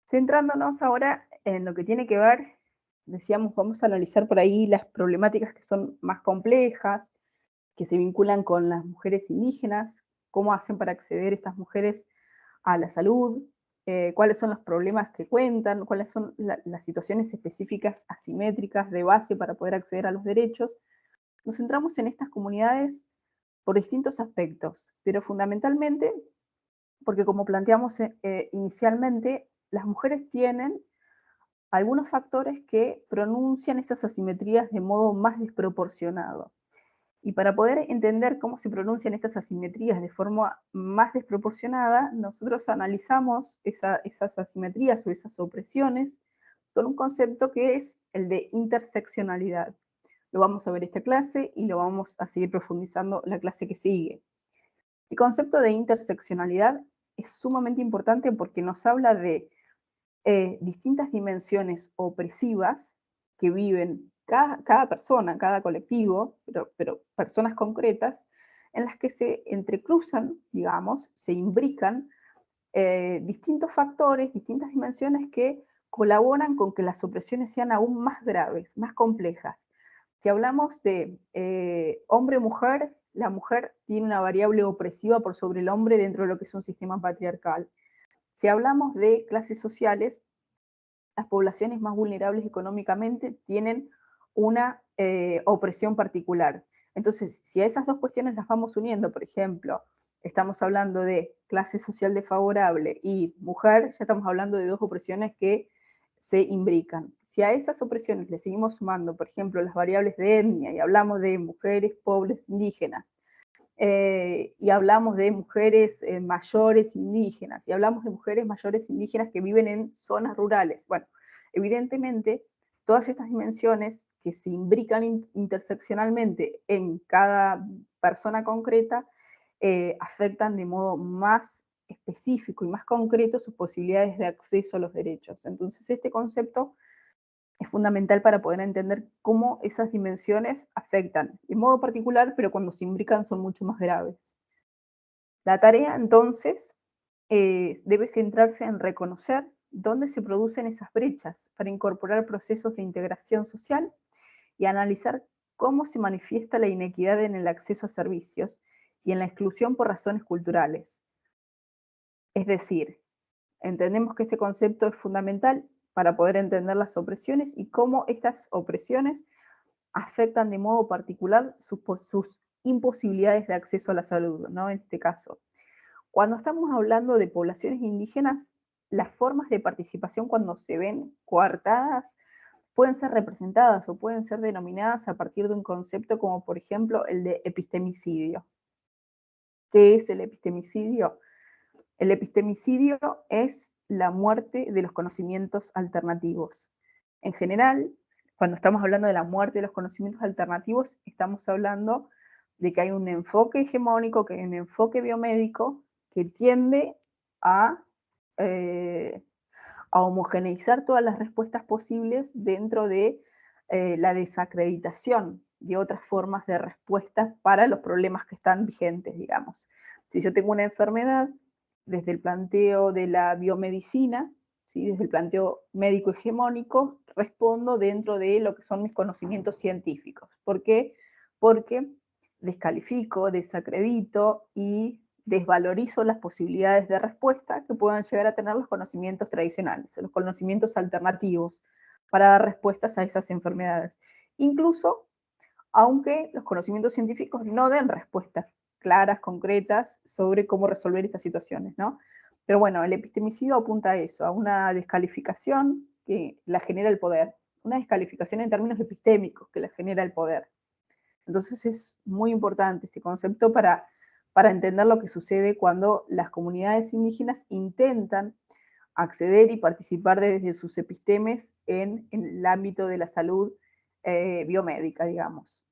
Centrándonos ahora en lo que tiene que ver, decíamos, vamos a analizar por ahí las problemáticas que son más complejas, que se vinculan con las mujeres indígenas, cómo hacen para acceder estas mujeres a la salud, cuáles son los problemas que cuentan, cuáles son las situaciones específicas asimétricas de base para poder acceder a los derechos. Nos centramos en estas comunidades por distintos aspectos, pero fundamentalmente porque como planteamos inicialmente, las mujeres tienen algunos factores que pronuncian esas asimetrías de modo más desproporcionado. Y para poder entender cómo se pronuncian estas asimetrías de forma más desproporcionada, nosotros analizamos esas asimetrías o esas opresiones con un concepto que es el de interseccionalidad. Lo vamos a ver esta clase y lo vamos a seguir profundizando la clase que sigue. El concepto de interseccionalidad es sumamente importante porque nos habla de distintas dimensiones opresivas que viven cada persona, cada colectivo, pero personas concretas, en las que se entrecruzan, digamos, se imbrican distintos factores, distintas dimensiones que colaboran con que las opresiones sean aún más graves, más complejas. Si hablamos de hombre-mujer, la mujer tiene una variable opresiva por sobre el hombre dentro de lo que es un sistema patriarcal. Si hablamos de clases sociales, las poblaciones más vulnerables económicamente tienen una opresión particular. Entonces, si a esas dos cuestiones las vamos uniendo, por ejemplo, estamos hablando de clase social desfavorable y mujer, ya estamos hablando de dos opresiones que se imbrican. Si a esas opresiones le seguimos sumando, por ejemplo, las variables de etnia, y hablamos de mujeres pobres indígenas, y hablamos de mujeres mayores indígenas, y hablamos de mujeres mayores indígenas que viven en zonas rurales. Bueno, evidentemente, todas estas dimensiones que se imbrican interseccionalmente en cada persona concreta afectan de modo más específico y más concreto sus posibilidades de acceso a los derechos. Entonces, este concepto es fundamental para poder entender cómo esas dimensiones afectan de modo particular, pero cuando se imbrican son mucho más graves. La tarea, entonces, debe centrarse en reconocer dónde se producen esas brechas para incorporar procesos de integración social y analizar cómo se manifiesta la inequidad en el acceso a servicios y en la exclusión por razones culturales. Es decir, entendemos que este concepto es fundamental para poder entender las opresiones y cómo estas opresiones afectan de modo particular sus imposibilidades de acceso a la salud, ¿no? En este caso. Cuando estamos hablando de poblaciones indígenas, las formas de participación cuando se ven coartadas pueden ser representadas o pueden ser denominadas a partir de un concepto como por ejemplo el de epistemicidio. ¿Qué es el epistemicidio? El epistemicidio es la muerte de los conocimientos alternativos. En general, cuando estamos hablando de la muerte de los conocimientos alternativos, estamos hablando de que hay un enfoque hegemónico, que hay un enfoque biomédico que tiende eh, a homogeneizar todas las respuestas posibles dentro de la desacreditación de otras formas de respuestas para los problemas que están vigentes, digamos. Si yo tengo una enfermedad, desde el planteo de la biomedicina, ¿sí? Desde el planteo médico hegemónico, respondo dentro de lo que son mis conocimientos científicos. ¿Por qué? Porque descalifico, desacredito y desvalorizo las posibilidades de respuesta que puedan llegar a tener los conocimientos tradicionales, los conocimientos alternativos para dar respuestas a esas enfermedades. Incluso, aunque los conocimientos científicos no den respuestas claras, concretas, sobre cómo resolver estas situaciones, ¿no? Pero bueno, el epistemicidio apunta a eso, a una descalificación que la genera el poder, una descalificación en términos epistémicos que la genera el poder. Entonces es muy importante este concepto para entender lo que sucede cuando las comunidades indígenas intentan acceder y participar desde sus epistemes en el ámbito de la salud biomédica, digamos.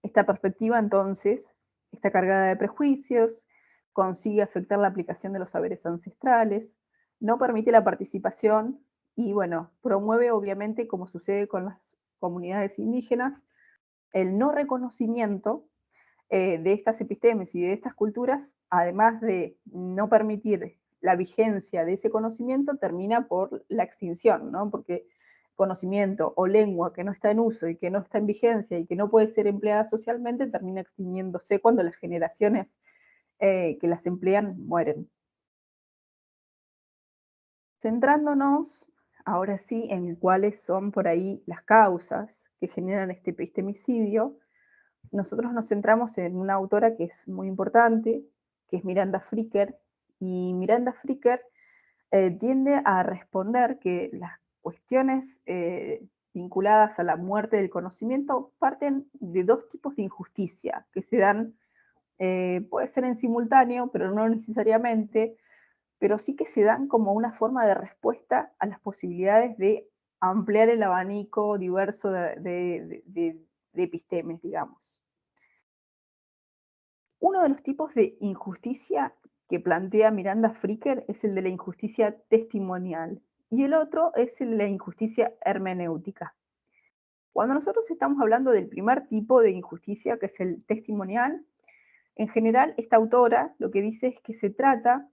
Esta perspectiva, entonces, está cargada de prejuicios, consigue afectar la aplicación de los saberes ancestrales, no permite la participación y, bueno, promueve obviamente, como sucede con las comunidades indígenas, el no reconocimiento de estas epistemes y de estas culturas, además de no permitir la vigencia de ese conocimiento, termina por la extinción, ¿no? Porque conocimiento o lengua que no está en uso y que no está en vigencia y que no puede ser empleada socialmente, termina extinguiéndose cuando las generaciones que las emplean mueren. Centrándonos ahora sí en cuáles son por ahí las causas que generan este epistemicidio, nosotros nos centramos en una autora que es muy importante, que es Miranda Fricker, y Miranda Fricker tiende a responder que las cuestiones vinculadas a la muerte del conocimiento parten de dos tipos de injusticia que se dan, puede ser en simultáneo, pero no necesariamente, pero sí que se dan como una forma de respuesta a las posibilidades de ampliar el abanico diverso de epistemes, digamos. Uno de los tipos de injusticia que plantea Miranda Fricker es el de la injusticia testimonial y el otro es el de la injusticia hermenéutica. Cuando nosotros estamos hablando del primer tipo de injusticia, que es el testimonial, en general esta autora lo que dice es que se trata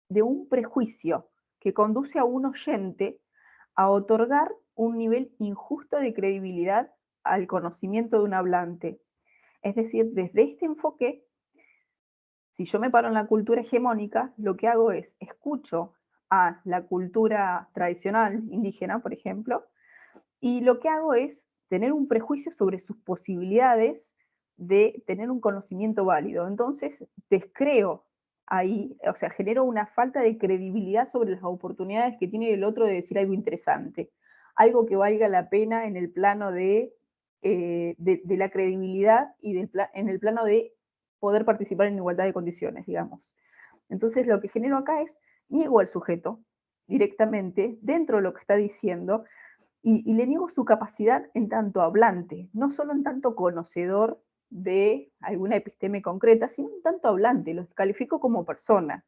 de un prejuicio que conduce a un oyente a otorgar un nivel injusto de credibilidad al conocimiento de un hablante. Es decir, desde este enfoque, si yo me paro en la cultura hegemónica, lo que hago es escucho a la cultura tradicional indígena, por ejemplo, y lo que hago es tener un prejuicio sobre sus posibilidades de tener un conocimiento válido. Entonces, descreo ahí, o sea, genero una falta de credibilidad sobre las oportunidades que tiene el otro de decir algo interesante, algo que valga la pena en el plano de la credibilidad y en el plano de poder participar en igualdad de condiciones, digamos. Entonces, lo que genero acá es niego al sujeto directamente dentro de lo que está diciendo y le niego su capacidad en tanto hablante, no solo en tanto conocedor de alguna episteme concreta, sino en tanto hablante, lo descalifico como persona.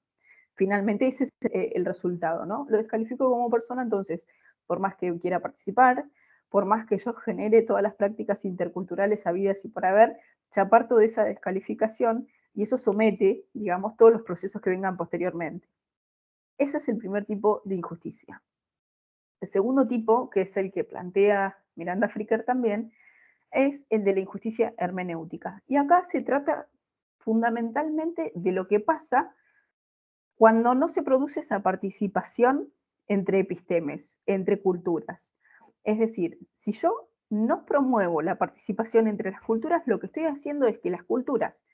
Finalmente ese es el resultado, ¿no? Lo descalifico como persona, entonces, por más que quiera participar, por más que yo genere todas las prácticas interculturales habidas y por haber, ya parto de esa descalificación y eso somete, digamos, todos los procesos que vengan posteriormente. Ese es el primer tipo de injusticia. El segundo tipo, que es el que plantea Miranda Fricker también, es el de la injusticia hermenéutica. Y acá se trata fundamentalmente de lo que pasa cuando no se produce esa participación entre epistemes, entre culturas. Es decir, si yo no promuevo la participación entre las culturas, lo que estoy haciendo es que las culturas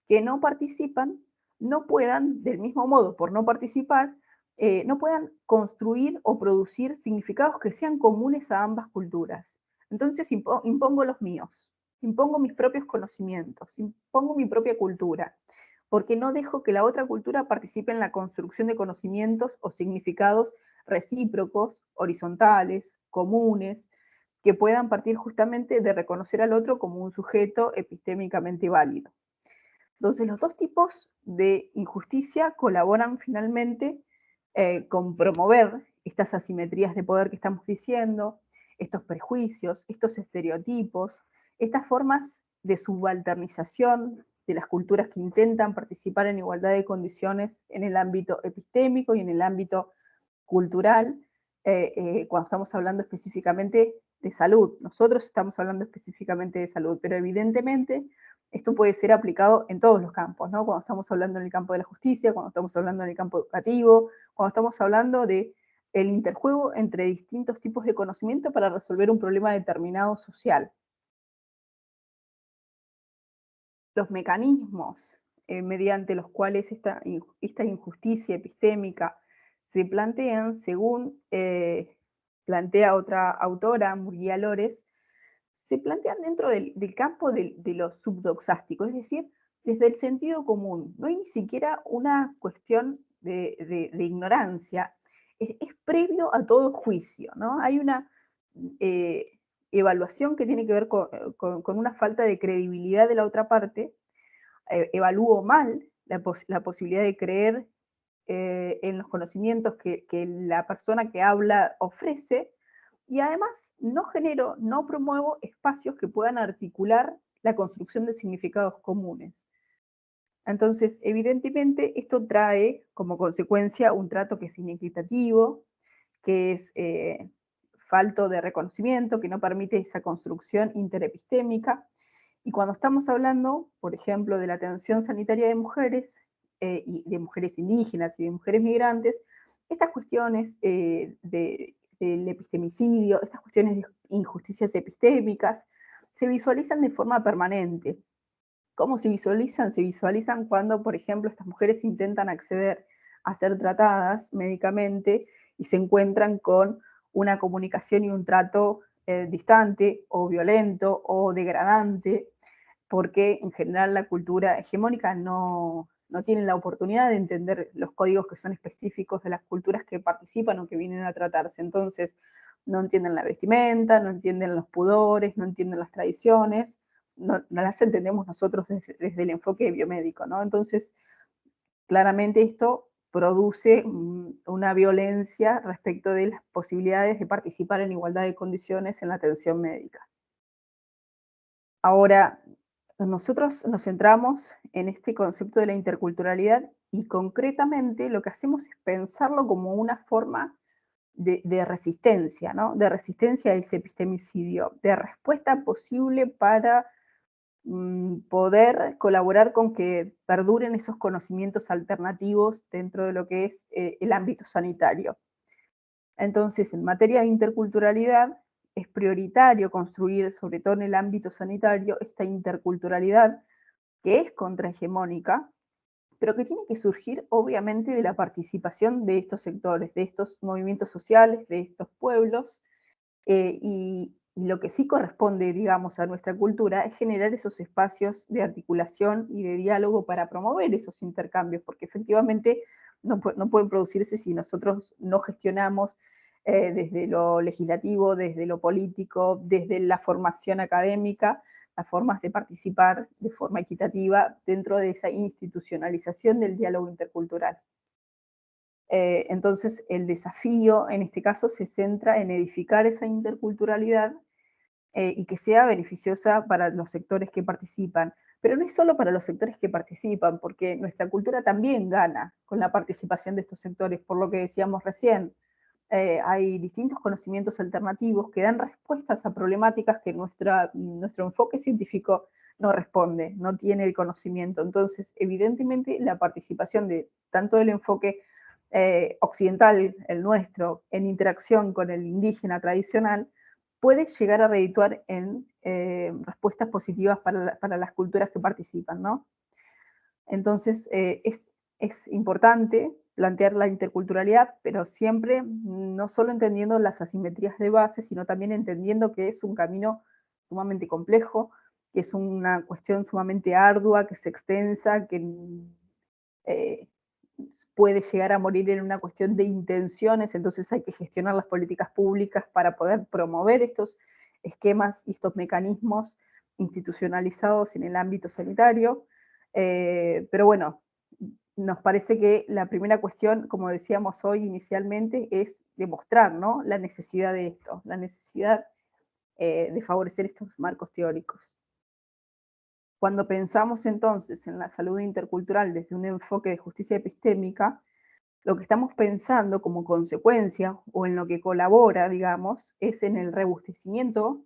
que no participan no puedan, del mismo modo, por no participar, no puedan construir o producir significados que sean comunes a ambas culturas. Entonces impongo los míos, impongo mis propios conocimientos, impongo mi propia cultura, porque no dejo que la otra cultura participe en la construcción de conocimientos o significados recíprocos, horizontales, comunes, que puedan partir justamente de reconocer al otro como un sujeto epistémicamente válido. Entonces, los dos tipos de injusticia colaboran finalmente con promover estas asimetrías de poder que estamos diciendo, estos prejuicios, estos estereotipos, estas formas de subalternización de las culturas que intentan participar en igualdad de condiciones en el ámbito epistémico y en el ámbito cultural, cuando estamos hablando específicamente de salud. Nosotros estamos hablando específicamente de salud, pero evidentemente esto puede ser aplicado en todos los campos, ¿no? Cuando estamos hablando en el campo de la justicia, cuando estamos hablando en el campo educativo, cuando estamos hablando de el interjuego entre distintos tipos de conocimiento para resolver un problema determinado social. Los mecanismos mediante los cuales esta injusticia epistémica se plantean, según plantea otra autora, Murguía Lores, se plantean dentro del campo de lo subdoxástico, es decir, desde el sentido común. No hay ni siquiera una cuestión de ignorancia, es previo a todo juicio, ¿no? Hay una evaluación que tiene que ver con una falta de credibilidad de la otra parte, evalúo mal la posibilidad de creer en los conocimientos que la persona que habla ofrece, y además no promuevo espacios que puedan articular la construcción de significados comunes. Entonces, evidentemente, esto trae como consecuencia un trato que es inequitativo, que es falto de reconocimiento, que no permite esa construcción interepistémica. Y cuando estamos hablando, por ejemplo, de la atención sanitaria de mujeres, y de mujeres indígenas y de mujeres migrantes, estas cuestiones del epistemicidio, estas cuestiones de injusticias epistémicas, se visualizan de forma permanente. ¿Cómo se visualizan? Se visualizan cuando, por ejemplo, estas mujeres intentan acceder a ser tratadas médicamente y se encuentran con una comunicación y un trato distante o violento o degradante, porque en general la cultura hegemónica no tiene la oportunidad de entender los códigos que son específicos de las culturas que participan o que vienen a tratarse. Entonces, no entienden la vestimenta, no entienden los pudores, no entienden las tradiciones, no las entendemos nosotros desde el enfoque biomédico, ¿no? Entonces, claramente esto produce una violencia respecto de las posibilidades de participar en igualdad de condiciones en la atención médica. Ahora, nosotros nos centramos en este concepto de la interculturalidad y concretamente lo que hacemos es pensarlo como una forma de resistencia, ¿no? De resistencia a ese epistemicidio, de respuesta posible para poder colaborar con que perduren esos conocimientos alternativos dentro de lo que es el ámbito sanitario. Entonces, en materia de interculturalidad, es prioritario construir, sobre todo en el ámbito sanitario, esta interculturalidad que es contrahegemónica, pero que tiene que surgir obviamente de la participación de estos sectores, de estos movimientos sociales, de estos pueblos, y lo que sí corresponde, digamos, a nuestra cultura es generar esos espacios de articulación y de diálogo para promover esos intercambios, porque efectivamente no pueden producirse si nosotros no gestionamos desde lo legislativo, desde lo político, desde la formación académica, las formas de participar de forma equitativa dentro de esa institucionalización del diálogo intercultural. Entonces, el desafío en este caso se centra en edificar esa interculturalidad y que sea beneficiosa para los sectores que participan. Pero no es solo para los sectores que participan, porque nuestra cultura también gana con la participación de estos sectores, por lo que decíamos recién. Hay distintos conocimientos alternativos que dan respuestas a problemáticas que nuestro enfoque científico no responde, no tiene el conocimiento. Entonces, evidentemente, la participación de tanto del enfoque occidental, el nuestro, en interacción con el indígena tradicional, puede llegar a redituar en respuestas positivas para las culturas que participan, ¿no? Entonces, es importante plantear la interculturalidad, pero siempre no solo entendiendo las asimetrías de base, sino también entendiendo que es un camino sumamente complejo, que es una cuestión sumamente ardua, que se extensa, que eh, puede llegar a morir en una cuestión de intenciones, entonces hay que gestionar las políticas públicas para poder promover estos esquemas y estos mecanismos institucionalizados en el ámbito sanitario. Pero bueno, nos parece que la primera cuestión, como decíamos hoy inicialmente, es demostrar, ¿no?, la necesidad de esto, la necesidad de favorecer estos marcos teóricos. Cuando pensamos entonces en la salud intercultural desde un enfoque de justicia epistémica, lo que estamos pensando como consecuencia o en lo que colabora, digamos, es en el robustecimiento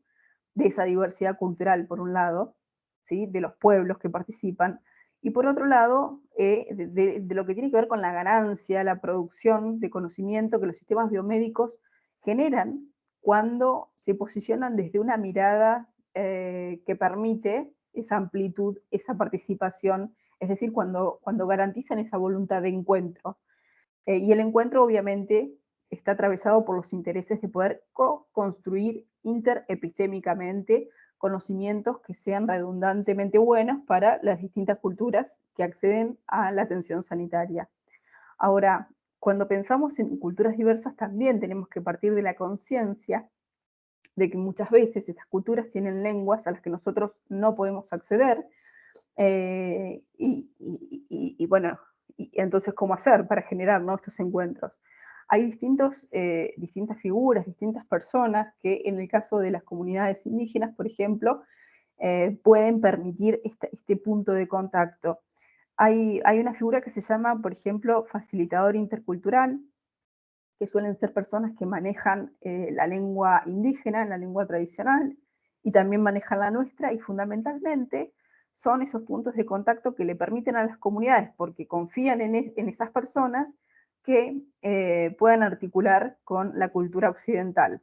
de esa diversidad cultural, por un lado, ¿sí?, de los pueblos que participan, y por otro lado, de lo que tiene que ver con la ganancia, la producción de conocimiento que los sistemas biomédicos generan cuando se posicionan desde una mirada que permite esa amplitud, esa participación, es decir, cuando garantizan esa voluntad de encuentro. Y el encuentro obviamente está atravesado por los intereses de poder co-construir interepistémicamente conocimientos que sean redundantemente buenos para las distintas culturas que acceden a la atención sanitaria. Ahora, cuando pensamos en culturas diversas también tenemos que partir de la conciencia de que muchas veces estas culturas tienen lenguas a las que nosotros no podemos acceder, Bueno, y entonces, ¿cómo hacer para generar, ¿no?, estos encuentros? Hay distintas figuras, distintas personas que en el caso de las comunidades indígenas, por ejemplo, pueden permitir este punto de contacto. Hay una figura que se llama, por ejemplo, facilitador intercultural, que suelen ser personas que manejan la lengua indígena, la lengua tradicional, y también manejan la nuestra, y fundamentalmente son esos puntos de contacto que le permiten a las comunidades, porque confían en esas personas, que puedan articular con la cultura occidental,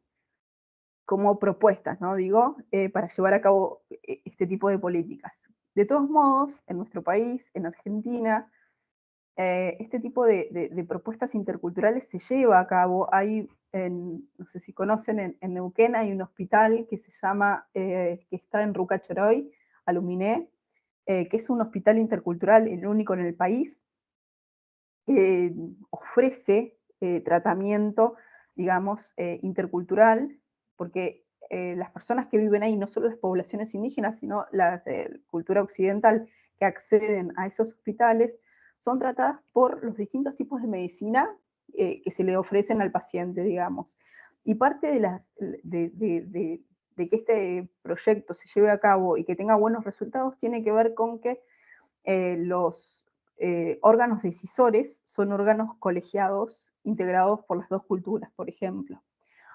como propuestas, ¿no? Digo, para llevar a cabo este tipo de políticas. De todos modos, en nuestro país, en Argentina, este tipo de propuestas interculturales se lleva a cabo. No sé si conocen, en Neuquén hay un hospital que se llama, que está en Rucachoroy, Aluminé, que es un hospital intercultural, el único en el país, que ofrece tratamiento, digamos, intercultural, porque las personas que viven ahí, no solo las poblaciones indígenas, sino las de cultura occidental que acceden a esos hospitales, son tratadas por los distintos tipos de medicina que se le ofrecen al paciente, digamos. Y parte de que este proyecto se lleve a cabo y que tenga buenos resultados tiene que ver con que los órganos decisores son órganos colegiados integrados por las dos culturas, por ejemplo.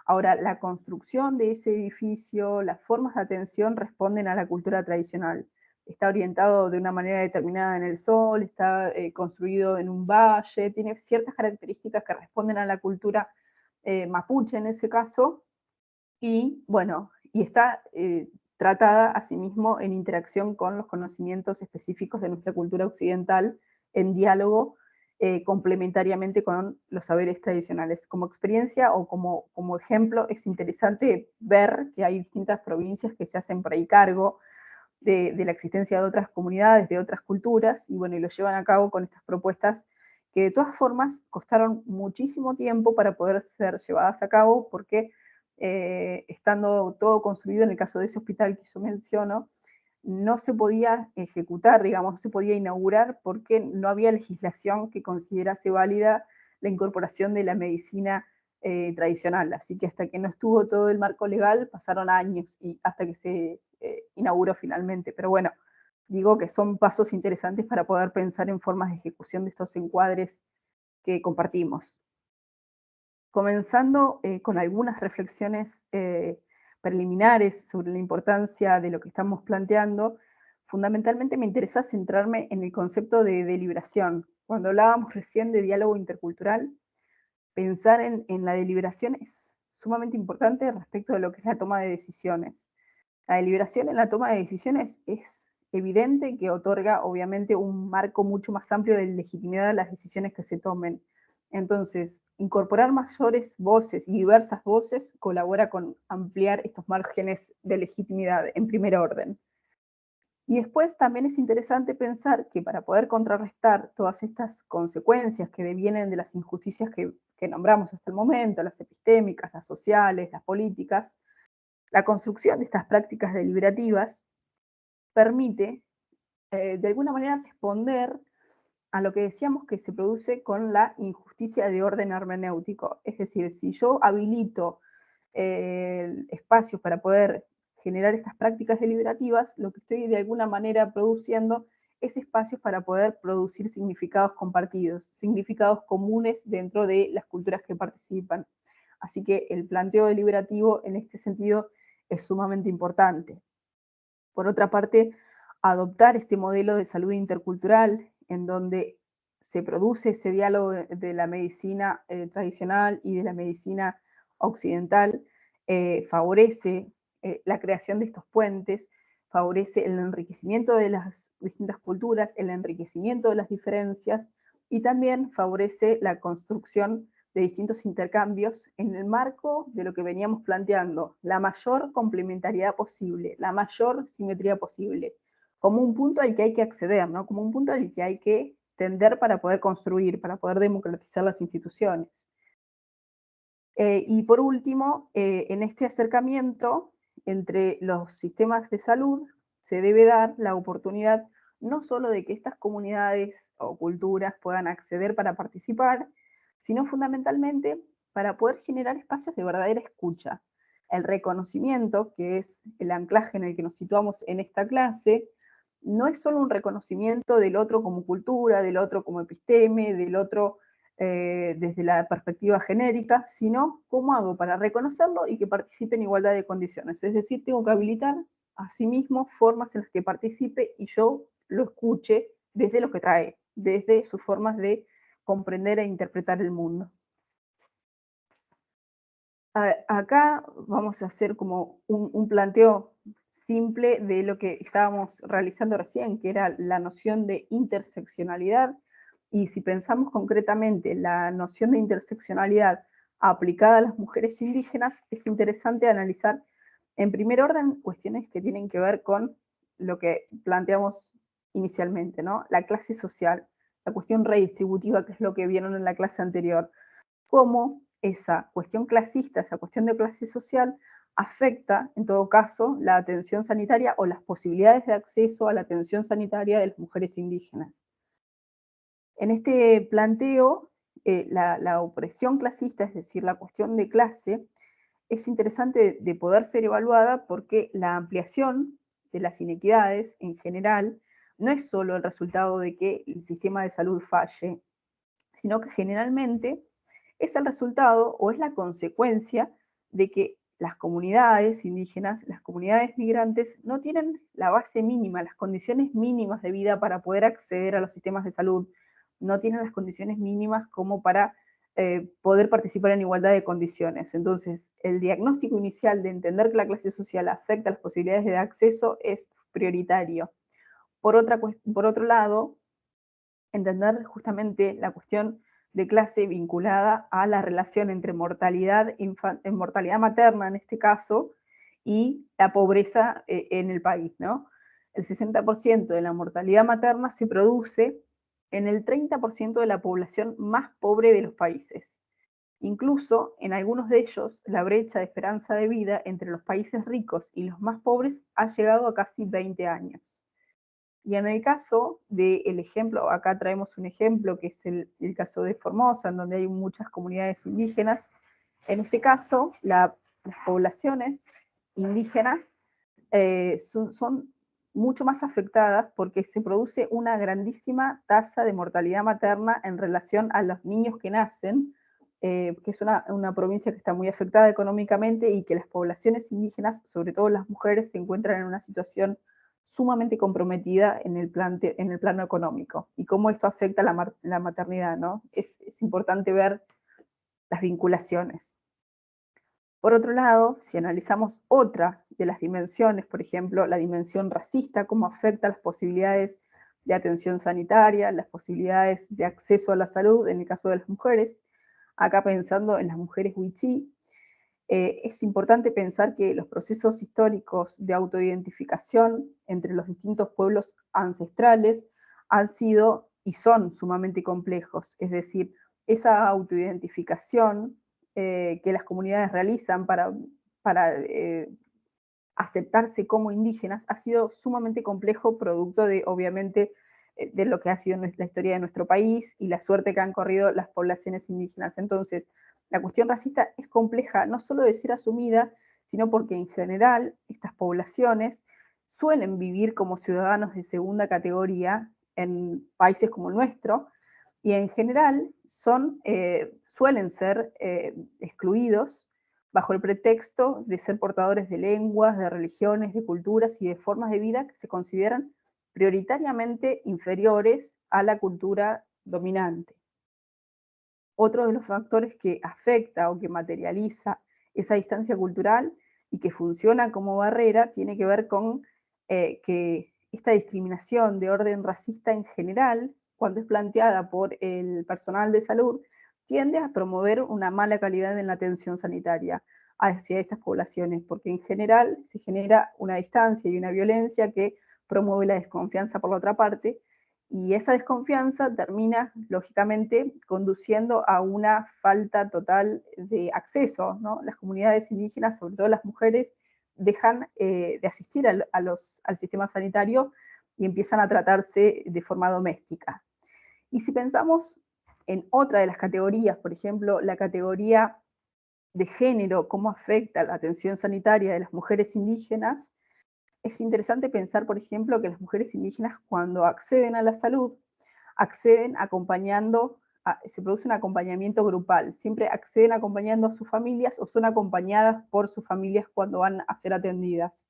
Ahora, la construcción de ese edificio, las formas de atención responden a la cultura tradicional. Está orientado de una manera determinada en el sol, está construido en un valle, tiene ciertas características que responden a la cultura mapuche en ese caso, y bueno, y está tratada asimismo en interacción con los conocimientos específicos de nuestra cultura occidental, en diálogo complementariamente con los saberes tradicionales. Como experiencia o como ejemplo, es interesante ver que hay distintas provincias que se hacen por ahí cargo de la existencia de otras comunidades, de otras culturas, y bueno, y lo llevan a cabo con estas propuestas que de todas formas costaron muchísimo tiempo para poder ser llevadas a cabo, porque estando todo construido, en el caso de ese hospital que yo menciono, no se podía ejecutar, digamos, no se podía inaugurar porque no había legislación que considerase válida la incorporación de la medicina tradicional. Así que hasta que no estuvo todo el marco legal, pasaron años y hasta que se inauguró finalmente. Pero bueno, digo que son pasos interesantes para poder pensar en formas de ejecución de estos encuadres que compartimos. Comenzando con algunas reflexiones preliminares sobre la importancia de lo que estamos planteando, fundamentalmente me interesa centrarme en el concepto de deliberación. Cuando hablábamos recién de diálogo intercultural, pensar en la deliberación es sumamente importante respecto de lo que es la toma de decisiones. La deliberación en la toma de decisiones es evidente que otorga, obviamente, un marco mucho más amplio de legitimidad a las decisiones que se tomen. Entonces, incorporar mayores voces y diversas voces colabora con ampliar estos márgenes de legitimidad en primer orden. Y después también es interesante pensar que para poder contrarrestar todas estas consecuencias que devienen de las injusticias que nombramos hasta el momento, las epistémicas, las sociales, las políticas, la construcción de estas prácticas deliberativas permite, de alguna manera, responder a lo que decíamos que se produce con la injusticia de orden hermenéutico. Es decir, si yo habilito espacios para poder generar estas prácticas deliberativas, lo que estoy de alguna manera produciendo es espacios para poder producir significados compartidos, significados comunes dentro de las culturas que participan. Así que el planteo deliberativo en este sentido es sumamente importante. Por otra parte, adoptar este modelo de salud intercultural en donde se produce ese diálogo de la medicina tradicional y de la medicina occidental, favorece la creación de estos puentes, favorece el enriquecimiento de las distintas culturas, el enriquecimiento de las diferencias, y también favorece la construcción de distintos intercambios en el marco de lo que veníamos planteando, la mayor complementariedad posible, la mayor simetría posible, como un punto al que hay que acceder, ¿no? Como un punto al que hay que tender para poder construir, para poder democratizar las instituciones. Y por último, en este acercamiento entre los sistemas de salud se debe dar la oportunidad no solo de que estas comunidades o culturas puedan acceder para participar, sino fundamentalmente para poder generar espacios de verdadera escucha. El reconocimiento, que es el anclaje en el que nos situamos en esta clase, no es solo un reconocimiento del otro como cultura, del otro como episteme, del otro desde la perspectiva genérica, sino cómo hago para reconocerlo y que participe en igualdad de condiciones. Es decir, tengo que habilitar a sí mismo formas en las que participe y yo lo escuche desde lo que trae, desde sus formas de comprender e interpretar el mundo. Acá vamos a hacer como un planteo simple de lo que estábamos realizando recién, que era la noción de interseccionalidad. Y si pensamos concretamente la noción de interseccionalidad aplicada a las mujeres indígenas, es interesante analizar en primer orden cuestiones que tienen que ver con lo que planteamos inicialmente, ¿no? La clase social, la cuestión redistributiva, que es lo que vieron en la clase anterior, cómo esa cuestión clasista, esa cuestión de clase social, afecta, en todo caso, la atención sanitaria o las posibilidades de acceso a la atención sanitaria de las mujeres indígenas. En este planteo, la opresión clasista, es decir, la cuestión de clase, es interesante de poder ser evaluada porque la ampliación de las inequidades en general no es solo el resultado de que el sistema de salud falle, sino que generalmente es el resultado o es la consecuencia de que las comunidades indígenas, las comunidades migrantes, no tienen la base mínima, las condiciones mínimas de vida para poder acceder a los sistemas de salud, no tienen las condiciones mínimas como para poder participar en igualdad de condiciones. Entonces, el diagnóstico inicial de entender que la clase social afecta las posibilidades de acceso es prioritario. Por otro lado, entender justamente la cuestión de clase vinculada a la relación entre mortalidad materna en este caso y la pobreza en el país, ¿no? El 60% de la mortalidad materna se produce en el 30% de la población más pobre de los países. Incluso en algunos de ellos, la brecha de esperanza de vida entre los países ricos y los más pobres ha llegado a casi 20 años. Y en el caso del ejemplo, acá traemos un ejemplo que es el caso de Formosa, en donde hay muchas comunidades indígenas. En este caso, las poblaciones indígenas son mucho más afectadas porque se produce una grandísima tasa de mortalidad materna en relación a los niños que nacen, que es una provincia que está muy afectada económicamente y que las poblaciones indígenas, sobre todo las mujeres, se encuentran en una situación sumamente comprometida en el plano económico y cómo esto afecta la maternidad, ¿no? Es importante ver las vinculaciones. Por otro lado, si analizamos otra de las dimensiones, por ejemplo, la dimensión racista, cómo afecta las posibilidades de atención sanitaria, las posibilidades de acceso a la salud en el caso de las mujeres, acá pensando en las mujeres wichí, es importante pensar que los procesos históricos de autoidentificación entre los distintos pueblos ancestrales han sido y son sumamente complejos, es decir, esa autoidentificación que las comunidades realizan para aceptarse como indígenas ha sido sumamente complejo, producto de, obviamente, de lo que ha sido la historia de nuestro país y la suerte que han corrido las poblaciones indígenas. Entonces, la cuestión racista es compleja, no solo de ser asumida, sino porque en general estas poblaciones suelen vivir como ciudadanos de segunda categoría en países como el nuestro, y en general suelen ser excluidos bajo el pretexto de ser portadores de lenguas, de religiones, de culturas y de formas de vida que se consideran prioritariamente inferiores a la cultura dominante. Otro de los factores que afecta o que materializa esa distancia cultural y que funciona como barrera tiene que ver con que esta discriminación de orden racista en general, cuando es planteada por el personal de salud, tiende a promover una mala calidad en la atención sanitaria hacia estas poblaciones, porque en general se genera una distancia y una violencia que promueve la desconfianza por la otra parte, y esa desconfianza termina, lógicamente, conduciendo a una falta total de acceso, ¿no? Las comunidades indígenas, sobre todo las mujeres, dejan de asistir al sistema sanitario y empiezan a tratarse de forma doméstica. Y si pensamos en otra de las categorías, por ejemplo, la categoría de género, cómo afecta la atención sanitaria de las mujeres indígenas, es interesante pensar, por ejemplo, que las mujeres indígenas cuando acceden a la salud, acceden acompañando, se produce un acompañamiento grupal, siempre acceden acompañando a sus familias o son acompañadas por sus familias cuando van a ser atendidas.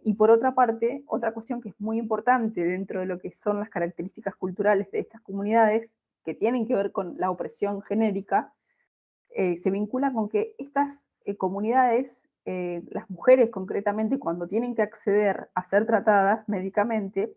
Y por otra parte, otra cuestión que es muy importante dentro de lo que son las características culturales de estas comunidades, que tienen que ver con la opresión genérica, se vincula con que estas comunidades, las mujeres concretamente, cuando tienen que acceder a ser tratadas médicamente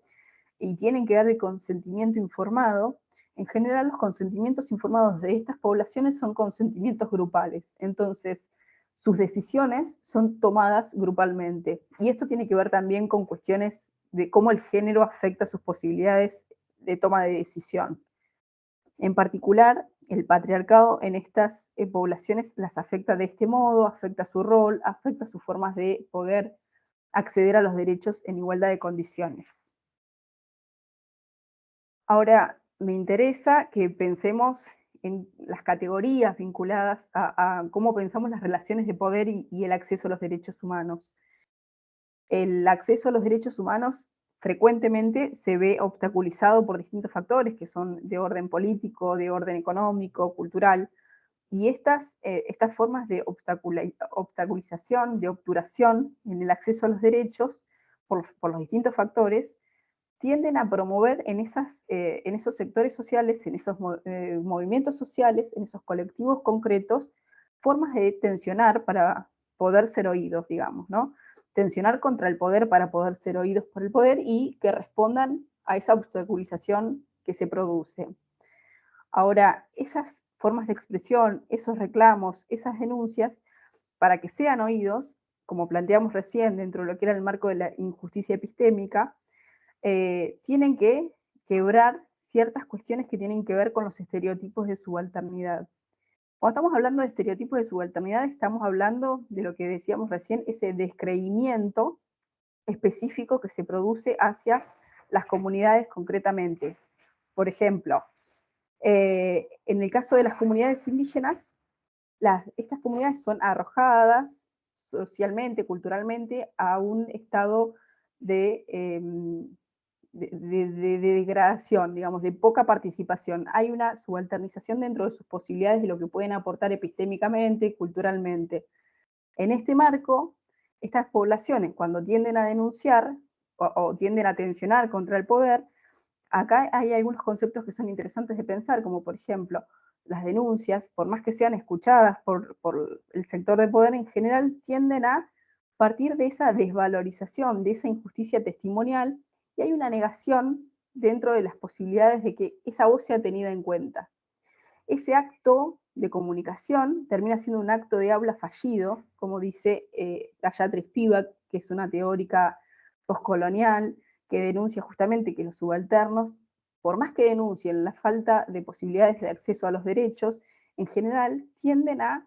y tienen que dar el consentimiento informado, en general los consentimientos informados de estas poblaciones son consentimientos grupales. Entonces, sus decisiones son tomadas grupalmente. Y esto tiene que ver también con cuestiones de cómo el género afecta sus posibilidades de toma de decisión. En particular, el patriarcado en estas poblaciones las afecta de este modo, afecta su rol, afecta sus formas de poder acceder a los derechos en igualdad de condiciones. Ahora, me interesa que pensemos en las categorías vinculadas a cómo pensamos las relaciones de poder y el acceso a los derechos humanos. El acceso a los derechos humanos frecuentemente se ve obstaculizado por distintos factores que son de orden político, de orden económico, cultural, y estas formas de obstaculización, de obturación en el acceso a los derechos por los distintos factores, tienden a promover en esos sectores sociales, en esos movimientos sociales, en esos colectivos concretos, formas de tensionar para poder ser oídos, digamos, ¿no? Tensionar contra el poder para poder ser oídos por el poder y que respondan a esa obstaculización que se produce. Ahora, esas formas de expresión, esos reclamos, esas denuncias, para que sean oídos, como planteamos recién dentro de lo que era el marco de la injusticia epistémica, tienen que quebrar ciertas cuestiones que tienen que ver con los estereotipos de subalternidad. Cuando estamos hablando de estereotipos de subalternidad, estamos hablando de lo que decíamos recién, ese descreimiento específico que se produce hacia las comunidades concretamente. Por ejemplo, en el caso de las comunidades indígenas, estas comunidades son arrojadas socialmente, culturalmente, a un estado de, de degradación, digamos, de poca participación. Hay una subalternización dentro de sus posibilidades de lo que pueden aportar epistémicamente, culturalmente. En este marco, estas poblaciones, cuando tienden a denunciar o tienden a tensionar contra el poder, acá hay algunos conceptos que son interesantes de pensar, como por ejemplo, las denuncias, por más que sean escuchadas por el sector de poder en general, tienden a partir de esa desvalorización, de esa injusticia testimonial, y hay una negación dentro de las posibilidades de que esa voz sea tenida en cuenta. Ese acto de comunicación termina siendo un acto de habla fallido, como dice Gayatri Spivak, que es una teórica postcolonial, que denuncia justamente que los subalternos, por más que denuncien la falta de posibilidades de acceso a los derechos, en general tienden a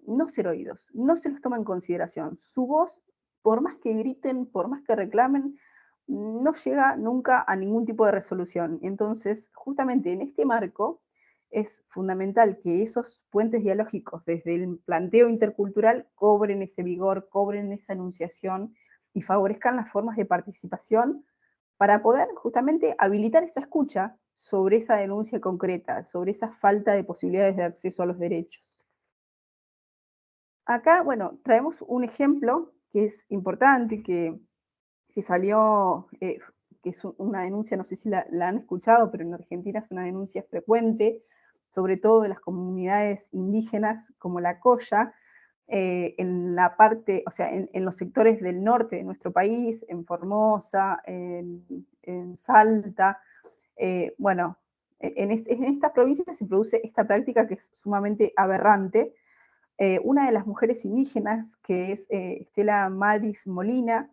no ser oídos, no se los toma en consideración. Su voz, por más que griten, por más que reclamen, no llega nunca a ningún tipo de resolución. Entonces, justamente en este marco, es fundamental que esos puentes dialógicos desde el planteo intercultural cobren ese vigor, cobren esa enunciación y favorezcan las formas de participación para poder justamente habilitar esa escucha sobre esa denuncia concreta, sobre esa falta de posibilidades de acceso a los derechos. Acá, bueno, traemos un ejemplo que es importante, que salió, que es una denuncia, no sé si la han escuchado, pero en Argentina es una denuncia frecuente, sobre todo de las comunidades indígenas como la Coya, en la parte, o sea, en los sectores del norte de nuestro país, en Formosa, en Salta, bueno, en estas provincias se produce esta práctica que es sumamente aberrante. Una de las mujeres indígenas, que es Estela Maris Molina,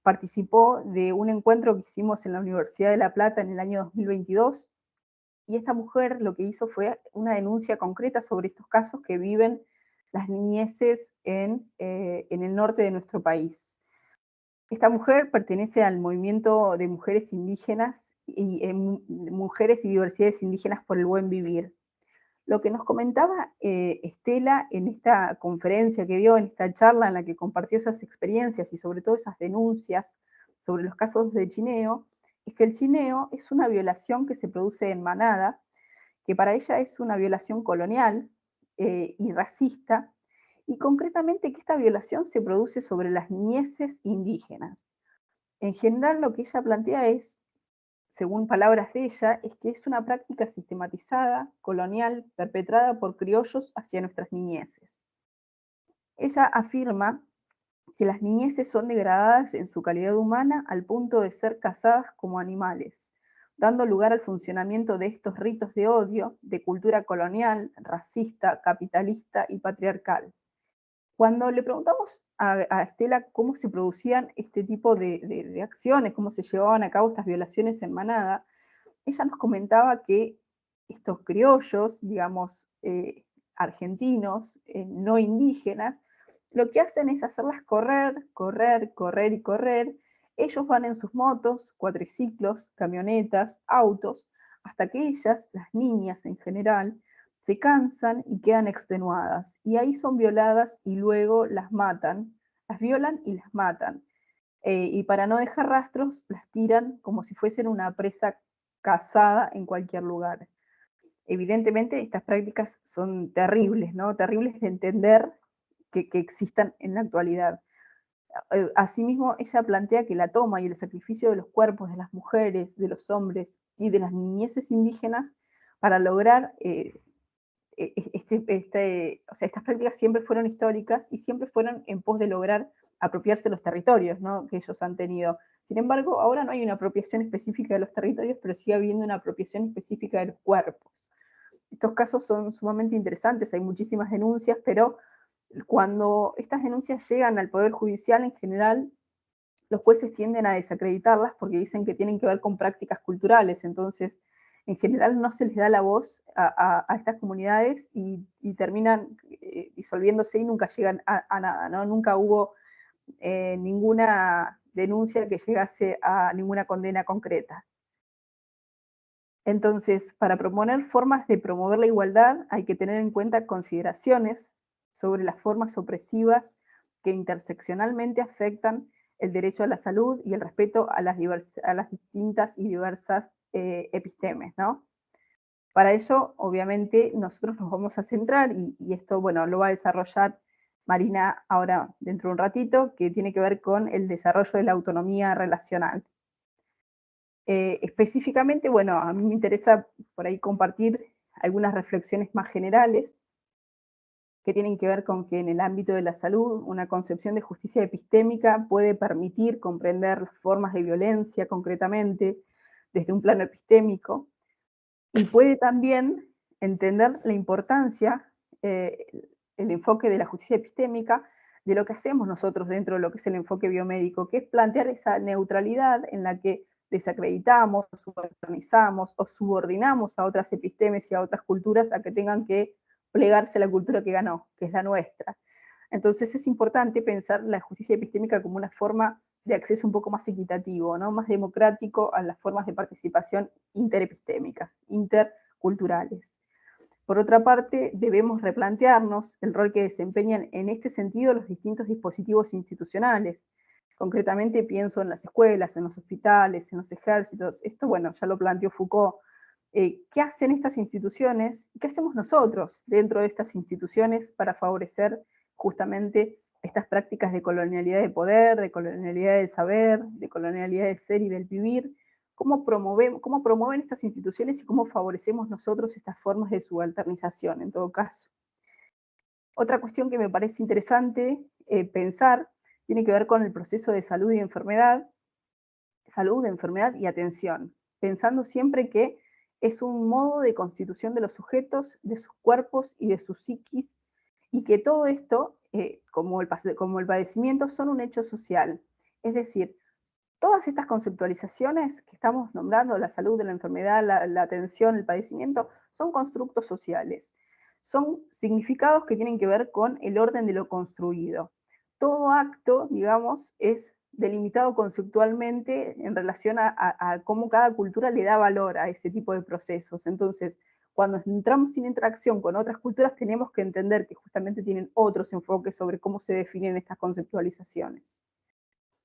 participó de un encuentro que hicimos en la Universidad de La Plata en el año 2022, y esta mujer lo que hizo fue una denuncia concreta sobre estos casos que viven las niñeces en el norte de nuestro país. Esta mujer pertenece al movimiento de mujeres indígenas y mujeres y diversidades indígenas por el buen vivir. Lo que nos comentaba Estela en esta conferencia que dio, en esta charla en la que compartió esas experiencias y sobre todo esas denuncias sobre los casos de chineo, es que el chineo es una violación que se produce en manada, que para ella es una violación colonial y racista, y concretamente que esta violación se produce sobre las niñeces indígenas. En general lo que ella plantea es, según palabras de ella, es que es una práctica sistematizada, colonial, perpetrada por criollos hacia nuestras niñeces. Ella afirma que las niñeces son degradadas en su calidad humana al punto de ser cazadas como animales, dando lugar al funcionamiento de estos ritos de odio, de cultura colonial, racista, capitalista y patriarcal. Cuando le preguntamos a Estela cómo se producían este tipo de acciones, cómo se llevaban a cabo estas violaciones en manada, ella nos comentaba que estos criollos, digamos, argentinos, no indígenas, lo que hacen es hacerlas correr, correr, correr y correr. Ellos van en sus motos, cuatriciclos, camionetas, autos, hasta que ellas, las niñas en general, se cansan y quedan extenuadas. Y ahí son violadas y luego las matan, las violan y las matan. Y para no dejar rastros, las tiran como si fuesen una presa cazada en cualquier lugar. Evidentemente, estas prácticas son terribles, ¿no? Terribles de entender que existan en la actualidad. Asimismo, ella plantea que la toma y el sacrificio de los cuerpos de las mujeres, de los hombres y de las niñeces indígenas para lograr o sea, estas prácticas siempre fueron históricas y siempre fueron en pos de lograr apropiarse de los territorios, ¿no?, que ellos han tenido. Sin embargo, ahora no hay una apropiación específica de los territorios, pero sigue habiendo una apropiación específica de los cuerpos. Estos casos son sumamente interesantes, hay muchísimas denuncias, pero cuando estas denuncias llegan al Poder Judicial en general, los jueces tienden a desacreditarlas porque dicen que tienen que ver con prácticas culturales, entonces en general no se les da la voz a estas comunidades y terminan disolviéndose y nunca llegan a nada, ¿no? Nunca hubo ninguna denuncia que llegase a ninguna condena concreta. Entonces, para proponer formas de promover la igualdad hay que tener en cuenta consideraciones sobre las formas opresivas que interseccionalmente afectan el derecho a la salud y el respeto a las distintas y diversas epistemes, ¿no? Para ello, obviamente, nosotros nos vamos a centrar, y esto, bueno, lo va a desarrollar Marina ahora dentro de un ratito, que tiene que ver con el desarrollo de la autonomía relacional. Específicamente, bueno, a mí me interesa por ahí compartir algunas reflexiones más generales que tienen que ver con que en el ámbito de la salud una concepción de justicia epistémica puede permitir comprender las formas de violencia concretamente desde un plano epistémico y puede también entender la importancia, el enfoque de la justicia epistémica de lo que hacemos nosotros dentro de lo que es el enfoque biomédico, que es plantear esa neutralidad en la que desacreditamos, subalternizamos o subordinamos a otras epistemes y a otras culturas a que tengan que plegarse a la cultura que ganó, que es la nuestra. Entonces es importante pensar la justicia epistémica como una forma de acceso un poco más equitativo, ¿no?, más democrático a las formas de participación interepistémicas, interculturales. Por otra parte, debemos replantearnos el rol que desempeñan en este sentido los distintos dispositivos institucionales. Concretamente pienso en las escuelas, en los hospitales, en los ejércitos. Esto, bueno, ya lo planteó Foucault. ¿Qué hacen estas instituciones? ¿Qué hacemos nosotros dentro de estas instituciones para favorecer justamente estas prácticas de colonialidad de poder, de colonialidad del saber, de colonialidad del ser y del vivir? ¿Cómo promueven estas instituciones y cómo favorecemos nosotros estas formas de subalternización, en todo caso? Otra cuestión que me parece interesante pensar tiene que ver con el proceso de salud y enfermedad, enfermedad y atención, pensando siempre que es un modo de constitución de los sujetos, de sus cuerpos y de sus psiquis, y que todo esto, como el padecimiento, son un hecho social. Es decir, todas estas conceptualizaciones que estamos nombrando, la salud, la enfermedad, la atención, el padecimiento, son constructos sociales. Son significados que tienen que ver con el orden de lo construido. Todo acto, digamos, es delimitado conceptualmente en relación a cómo cada cultura le da valor a ese tipo de procesos. Entonces, cuando entramos en interacción con otras culturas, tenemos que entender que justamente tienen otros enfoques sobre cómo se definen estas conceptualizaciones.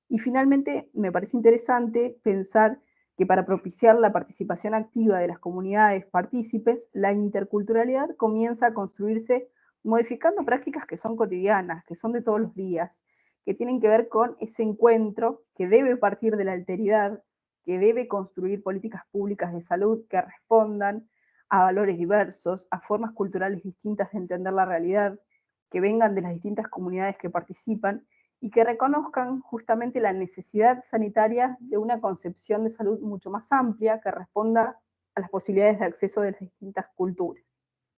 Y finalmente, me parece interesante pensar que para propiciar la participación activa de las comunidades partícipes, la interculturalidad comienza a construirse modificando prácticas que son cotidianas, que son de todos los días, que tienen que ver con ese encuentro que debe partir de la alteridad, que debe construir políticas públicas de salud que respondan a valores diversos, a formas culturales distintas de entender la realidad, que vengan de las distintas comunidades que participan y que reconozcan justamente la necesidad sanitaria de una concepción de salud mucho más amplia que responda a las posibilidades de acceso de las distintas culturas.